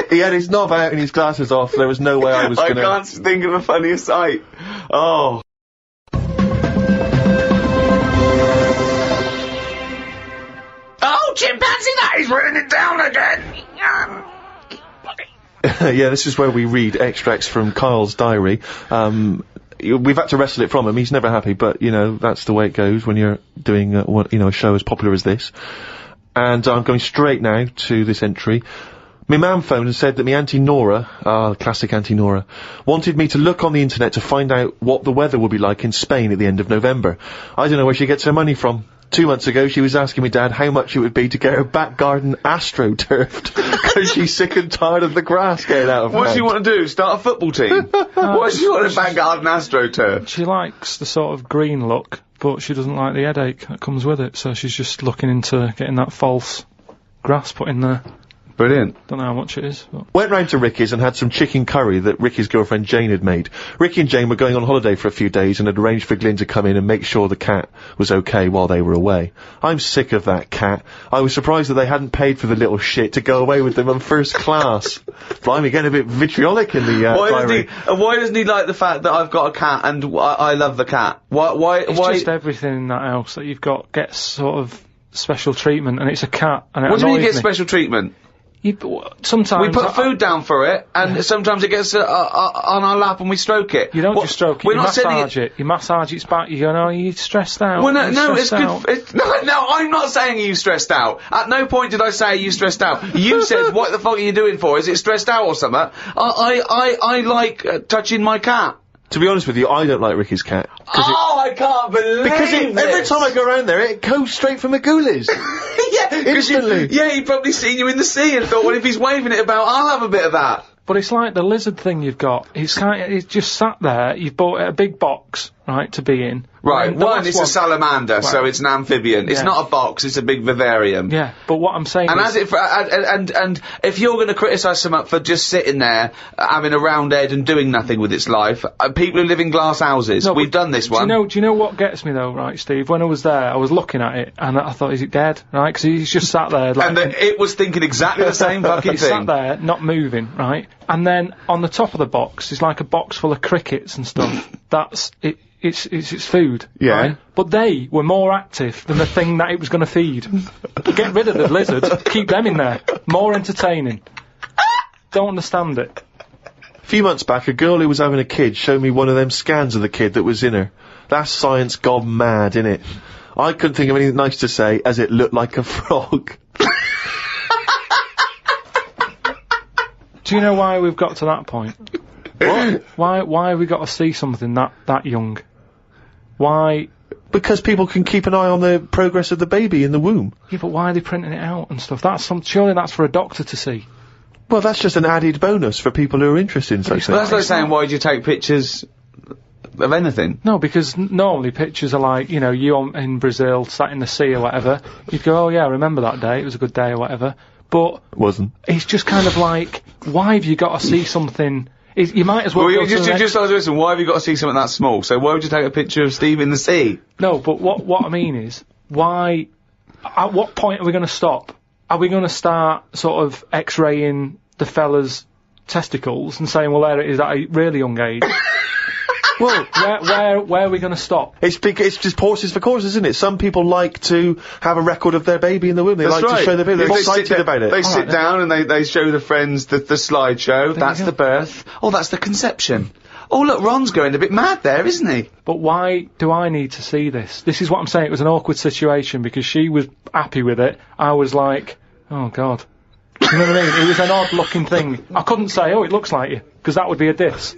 He had his knob out and his glasses off. There was no way I was gonna. I can't think of a funnier sight. Oh. Oh, chimpanzee, that is running it down again! Yeah, this is where we read extracts from Kyle's diary. We've had to wrestle it from him. He's never happy, but, you know, that's the way it goes when you're doing, a show as popular as this. And I'm going straight now to this entry. My mum phoned and said that my Auntie Nora, classic Auntie Nora, wanted me to look on the internet to find out what the weather would be like in Spain at the end of November. I don't know where she gets her money from. 2 months ago, she was asking me dad how much it would be to get her back garden astroturfed, because she's sick and tired of the grass getting out of What does hand. she want to do? Start a football team? What does she want a back garden astroturf? She likes the sort of green look, but she doesn't like the headache that comes with it, so she's just looking into getting that false grass put in there. Brilliant. Don't know how much it is. But. Went round to Ricky's and had some chicken curry that Ricky's girlfriend Jane had made. Ricky and Jane were going on holiday for a few days and had arranged for Glyn to come in and make sure the cat was okay while they were away. I'm sick of that cat. I was surprised that they hadn't paid for the little shit to go away with them on first class. Blimey, getting a bit vitriolic in the diary. Why doesn't he like the fact that I've got a cat and I love the cat? Why? It's just everything in that house that you've got gets sort of special treatment, and it's a cat, and it What do you mean you annoys get me. special treatment? Sometimes we put food down for it, and sometimes it gets on our lap and we stroke it. You don't just stroke it, We're you not massage it. You massage its back, you go, no, you're stressed out. Well, no, it's out. good. No, I'm not saying you stressed out. At no point did I say you stressed out. You said, what the fuck are you doing for? Is it stressed out or something? I like touching my cat. To be honest with you, I don't like Ricky's cat. I can't believe Because every time I go around there, it goes straight for my ghoulies. Yeah, instantly. He'd probably seen you in the sea and thought, well, if he's waving it about, I'll have a bit of that. But it's like the lizard thing you've got. It's just sat there. You've bought a big box, right, to be in. Right, it's a salamander, so it's an amphibian. It's not a box, it's a big vivarium. Yeah, but what I'm saying is... And if you're going to criticise someone for just sitting there, having a round head and doing nothing with its life, people who live in glass houses, we've done this one. Do you know what gets me though, right, Steve? When I was there, I was looking at it, and I thought, is it dead? Right, because he's just sat there like... And it was thinking exactly the same fucking He's thing. sat there, not moving, right? And then on the top of the box is like a box full of crickets and stuff. That's it. It's food. Yeah. Right? But they were more active than the thing that it was going to feed. Get rid of the lizards. Keep them in there. More entertaining. Don't understand it. A few months back, a girl who was having a kid showed me one of them scans of the kid that was in her. That's science gone mad, innit? I couldn't think of anything nice to say, as it looked like a frog. Do you know why we've got to that point? What? Why have we got to see something that young? Why? Because people can keep an eye on the progress of the baby in the womb. Yeah, but why are they printing it out and stuff? Surely that's for a doctor to see. Well, that's just an added bonus for people who are interested in such things. That's like saying, why do you take pictures of anything? No, because normally pictures are like, you in Brazil, sat in the sea or whatever. You'd go, oh yeah, I remember that day, it was a good day or whatever. But... Wasn't. It's just kind of like, why have you got to see something... You might as well. You just listen. Why have you got to see something that small? So why would you take a picture of Steve in the sea? No, but what I mean is, why? At what point are we going to stop? Are we going to start sort of X-raying the fella's testicles and saying, well, there it is at a really young age? Well, where are we going to stop? It's just horses for courses, isn't it? Some people like to have a record of their baby in the womb. They like to show their baby. They're excited about it. They sit down and they show the friends the slideshow. That's the birth. Oh, that's the conception. Oh, look, Ron's going a bit mad there, isn't he? But why do I need to see this? This is what I'm saying. It was an awkward situation because she was happy with it. I was like, oh, God. You know what I mean? It was an odd-looking thing. I couldn't say, oh, it looks like you, because that would be a diss.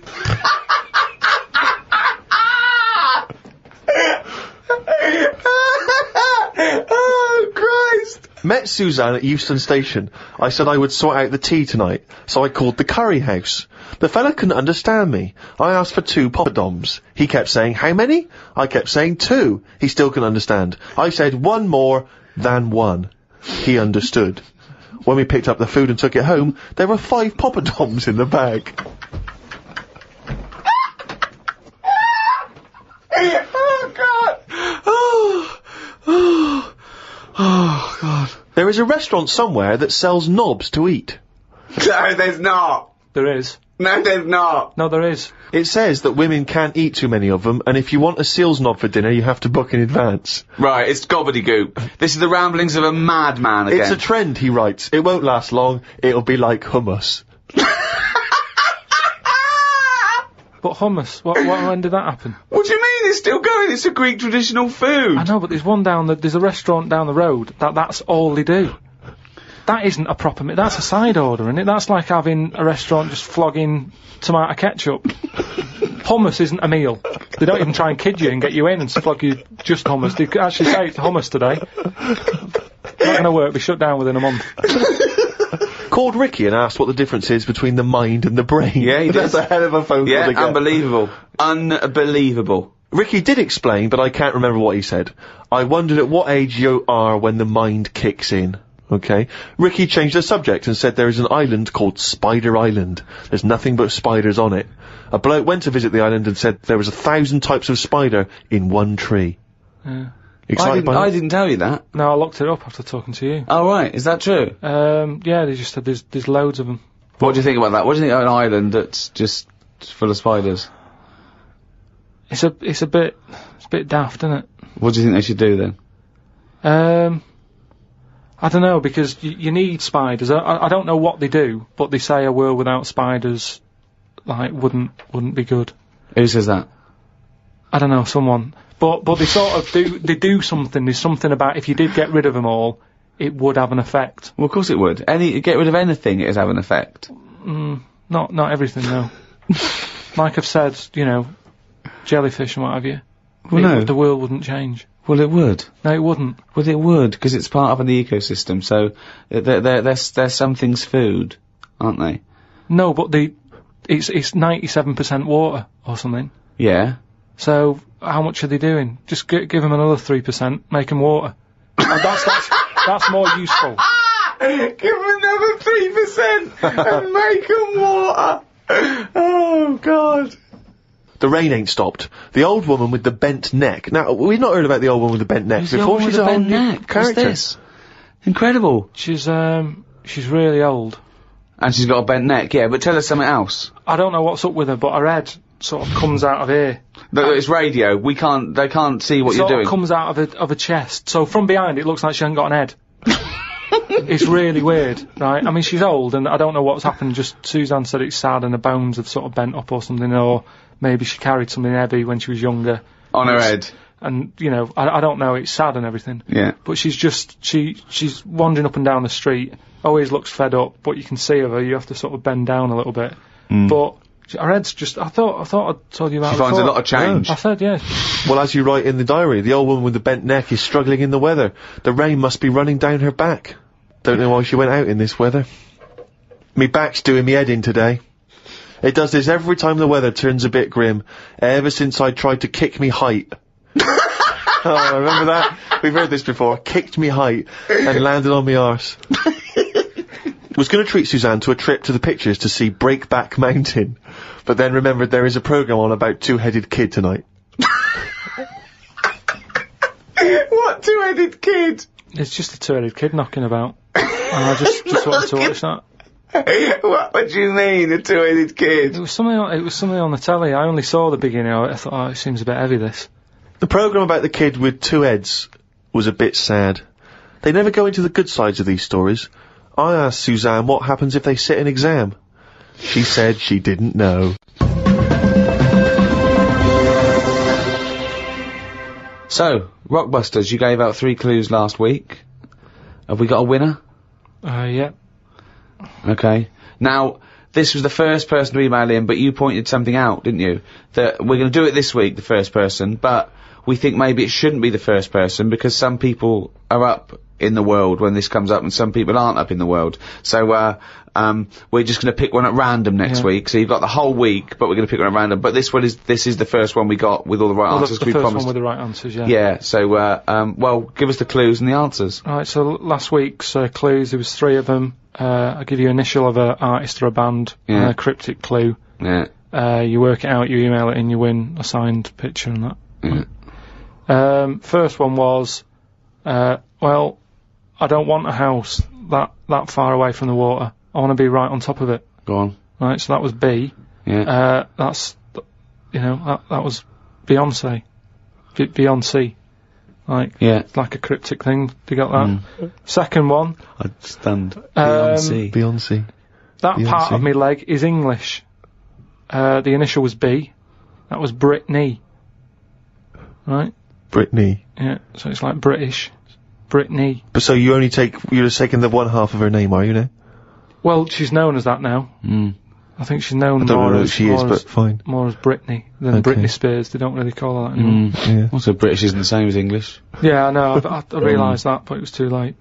Oh, Christ! Met Suzanne at Euston Station. I said I would sort out the tea tonight, so I called the curry house. The fella couldn't understand me. I asked for 2 poppadoms. He kept saying, how many? I kept saying 2. He still couldn't understand. I said 1 more than 1. He understood. When we picked up the food and took it home, there were 5 poppadoms in the bag. Oh, God! Oh, God. There is a restaurant somewhere that sells knobs to eat. No, there's not. There is. No, there's not. No, there is. It says that women can't eat too many of them, and if you want a seal's knob for dinner, you have to book in advance. Right, it's gobbledygook. This is the ramblings of a madman again. It's a trend, he writes. It won't last long. It'll be like hummus. But hummus, when did that happen? What do you mean it's still going? It's a Greek traditional food. I know, but there's a restaurant down the road that's all they do. That isn't a proper that's a side order, isn't it? That's like having a restaurant just flogging tomato ketchup. Hummus isn't a meal. They don't even try and kid you and get you in and flog you just hummus. They actually say it's hummus today. Not gonna work, be shut down within a month. Called Ricky and asked what the difference is between the mind and the brain. Yeah, he did. That's a hell of a phone call to get. Unbelievable. Unbelievable. Ricky did explain, but I can't remember what he said. I wondered at what age you are when the mind kicks in. Okay. Ricky changed the subject and said there is an island called Spider Island. There's nothing but spiders on it. A bloke went to visit the island and said there was 1,000 types of spider in one tree. Yeah. Excited by that? I didn't tell you that. No, I looked it up after talking to you. Oh, right. Is that true? Yeah, they just said there's loads of them. What do you think about that? What do you think of an island that's just full of spiders? It's a bit daft, isn't it? What do you think they should do then? I don't know, because you need spiders. I don't know what they do, but they say a world without spiders, like, wouldn't be good. Who says that? I don't know, someone. But they sort of do something. There's something about if you did get rid of them all, it would have an effect. Well, of course it would. Get rid of anything, it'd have an effect. Not everything, though. Like I've said, jellyfish and what have you. Well, no. The world wouldn't change. Well, it would. No, it wouldn't. Well, it would, because it's part of an ecosystem, so they're something's food, aren't they? No, but it's 97% water or something. Yeah. So, how much are they doing? Just give them another 3%, make them water. That's more useful. Give them another 3% and make them water. Oh, God. The rain ain't stopped. The old woman with the bent neck. Now, we've not heard about the old woman with the bent neck Who's the before. old woman She's with a the whole bent new neck? character. What's this? Incredible. She's really old. And she's got a bent neck, yeah, but tell us something else. I don't know what's up with her, but her head sort of comes out of here. It's radio. They can't see what you're doing. It comes out of her chest. So from behind it looks like she hasn't got an head. It's really weird, right? I mean, she's old and I don't know what's happened. Just Suzanne said it's sad and her bones have sort of bent up or something, or maybe she carried something heavy when she was younger. On her head. And, I don't know, it's sad and everything. Yeah. But she's wandering up and down the street, always looks fed up, but you can see her, you have to sort of bend down a little bit. But her head's just, I thought I'd told you about it. She finds a lot of change. I said, yeah. Well, as you write in the diary, the old woman with the bent neck is struggling in the weather. The rain must be running down her back. Don't know why she went out in this weather. Me back's doing me head in today. It does this every time the weather turns a bit grim, ever since I tried to kick me height. Oh, remember that? We've heard this before. Kicked me height and landed on me arse. Was going to treat Suzanne to a trip to the pictures to see Breakback Mountain, but then remembered there is a programme on about Two-Headed Kid tonight. What two-headed kid? It's just a two-headed kid knocking about. And I just wanted to watch that. What do you mean, a two-headed kid? It was something on the telly. I only saw the beginning of it. I thought, it seems a bit heavy, this. The programme about the kid with 2 heads was a bit sad. They never go into the good sides of these stories. I asked Suzanne what happens if they sit an exam. She said she didn't know. So, Rockbusters, you gave out 3 clues last week. Have we got a winner? Yeah. Okay. Now, this was the first person to email in, but you pointed something out, didn't you? That we're going to do it this week, the first person, but we think maybe it shouldn't be the first person because some people are up in the world when this comes up and some people aren't up in the world. So, we're just gonna pick one at random next week. So you've got the whole week, but we're gonna pick one at random. But this is the first one we got with all the right answers. The we first promised. one with the right answers, yeah. Yeah, so, well, give us the clues and the answers. Right, so last week's clues, there was 3 of them. I'll give you initial of an artist or a band, and a cryptic clue. Yeah. You work it out, you email it in, you win a signed picture and that. First one was, well, I don't want a house that far away from the water. I want to be right on top of it. Go on. Right, so that was B. Yeah. That's, that was Beyonce. Beyonce. Like, it's like a cryptic thing. You got that? Second one. I stand. Beyonce. Beyonce. That part of my leg is English. The initial was B. That was Britney. Right? Britney. Yeah, so it's like British. Britney. But so you're just taking the one half of her name, are you now? Well, she's known as that now. I think she's known I don't more know who as she is, but fine. more as Britney than Britney Spears. They don't really call her that anymore. Yeah. Also, British isn't the same as English. Yeah, I know. I realised that, but it was too late.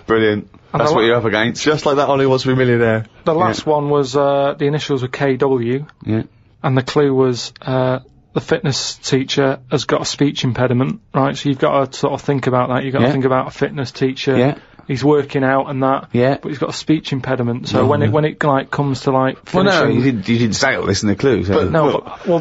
Brilliant. That's what you're up against. Just like that Only Wants to Be a Millionaire. The last one was, the initials were KW. Yeah. And the clue was, the fitness teacher has got a speech impediment, right? So you've got to sort of think about that. You've got to think about a fitness teacher. Yeah. He's working out and that. Yeah. But he's got a speech impediment. So when it like comes to like finishing. Well, no, you didn't say all this in the clue. So.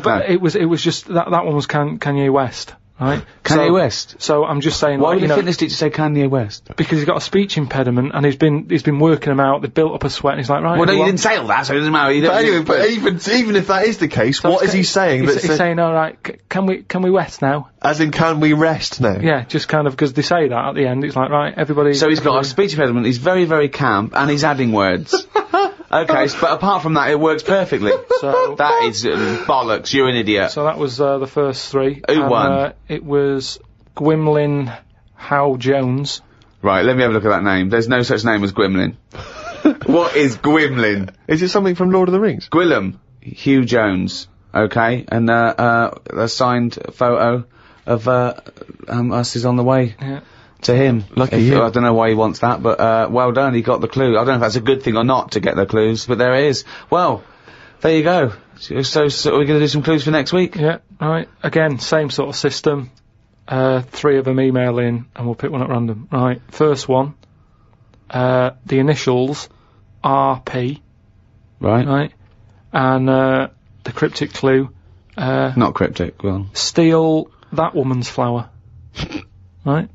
But it was just that one was Kanye West. Right? Kanye West. So I'm just saying. Why did the fitness teacher say Kanye West? Because he's got a speech impediment and he's been working him out. They've built up a sweat and he's like, right. Well, no, you didn't say all that, so it doesn't matter. But anyway, even if that is the case, so what is he saying? He's saying, all right, can we rest now? As in, can we rest now? Yeah, just kind of because they say that at the end. It's like, right, everybody. So he's got a speech impediment. He's very, very camp, and he's adding words. Okay, but apart from that, it works perfectly. So that is bollocks. You're an idiot. So that was the first 3. Who won? It was Gwymlyn Howe Jones. Right, let me have a look at that name. There's no such name as Gwymlyn. What is Gwymlyn? Is it something from Lord of the Rings? Gwillem Hugh Jones. Okay, and a signed photo of us is on the way. Yeah. To him. Lucky you. I don't know why he wants that, but well done, he got the clue. I don't know if that's a good thing or not to get the clues, but there it is. Well, there you go. So we're going to do some clues for next week? Yeah, right. Again, same sort of system. 3 of them email in, and we'll pick one at random. Right, first one. The initials RP. Right. Right. And the cryptic clue. Not cryptic, well. Steal that woman's flower. Right?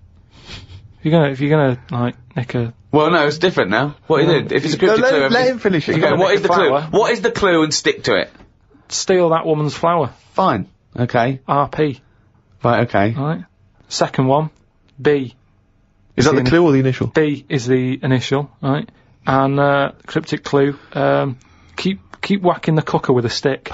If you're gonna like nick a. Well, no, it's different now. What is it? If it's a cryptic clue, let him finish it. What is the clue? What is the clue, and stick to it? Steal that woman's flower. Fine. Okay. RP. Right. Okay. Right. Second one. B. Is that the clue or the initial? B is the initial. Right. And cryptic clue. Keep whacking the cooker with a stick.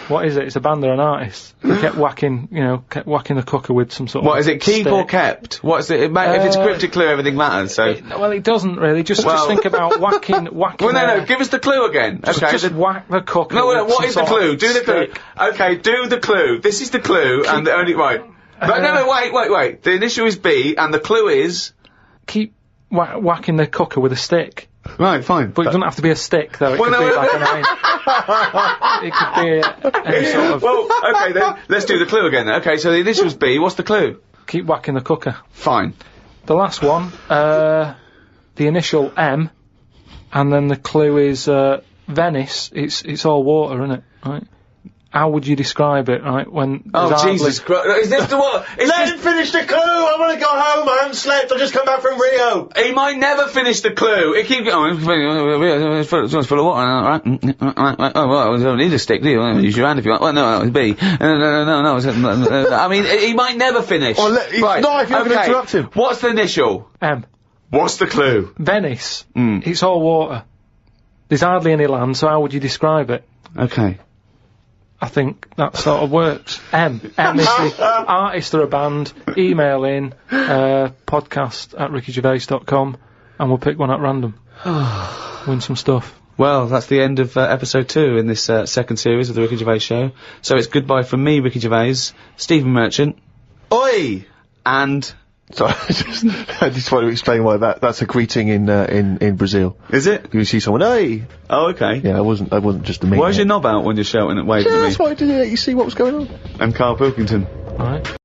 What is it? It's a band or an artist. They kept whacking the cooker with some sort of. What is it? Keep stick. or kept? What's it? If it's cryptic clue, everything matters. So. It doesn't really. Just think about whacking. Well, no. Give us the clue again. Just whack the cooker. No, with what is the clue? Do the clue. stick. Okay, do the clue. This is the clue, and the only right. But no, wait. The initial is B, and the clue is. Keep whacking the cooker with a stick. Right, fine. But it doesn't have to be a stick, though. It could be like an iron. It could be any sort of. Well, okay then. Let's do the clue again then. Okay, so the initials B. What's the clue? Keep whacking the cooker. Fine. The last one, the initial M, and then the clue is Venice. It's all water, isn't it? Right. How would you describe it, right? When Jesus Christ! Is this the what? Let him finish the clue. I want to go home. I haven't slept. I just come back from Rio. He might never finish the clue. He keeps going. It's full of water, right? Oh well, you don't need a stick, do you? Use your hand if you want. Well, no, it's B. No. I mean, he might never finish. Well, right. Not if you're going to interrupt him. What's the initial? M. What's the clue? Venice. It's all water. There's hardly any land, so how would you describe it? Okay. I think that sort of works. M is the artist or a band. Email in podcast@rickygervais.com and we'll pick one at random. Win some stuff. Well, that's the end of episode 2 in this second series of the Ricky Gervais Show. So it's goodbye from me, Ricky Gervais, Stephen Merchant, Oi! and... Sorry, I just want to explain why that's a greeting in Brazil. Is it? You see someone, hey! Oh, okay. Yeah, I wasn't just a me. Where's your knob out when you're shouting and waving Yeah, at me? that's why I did it. You see what was going on? And Karl Pilkington. Right.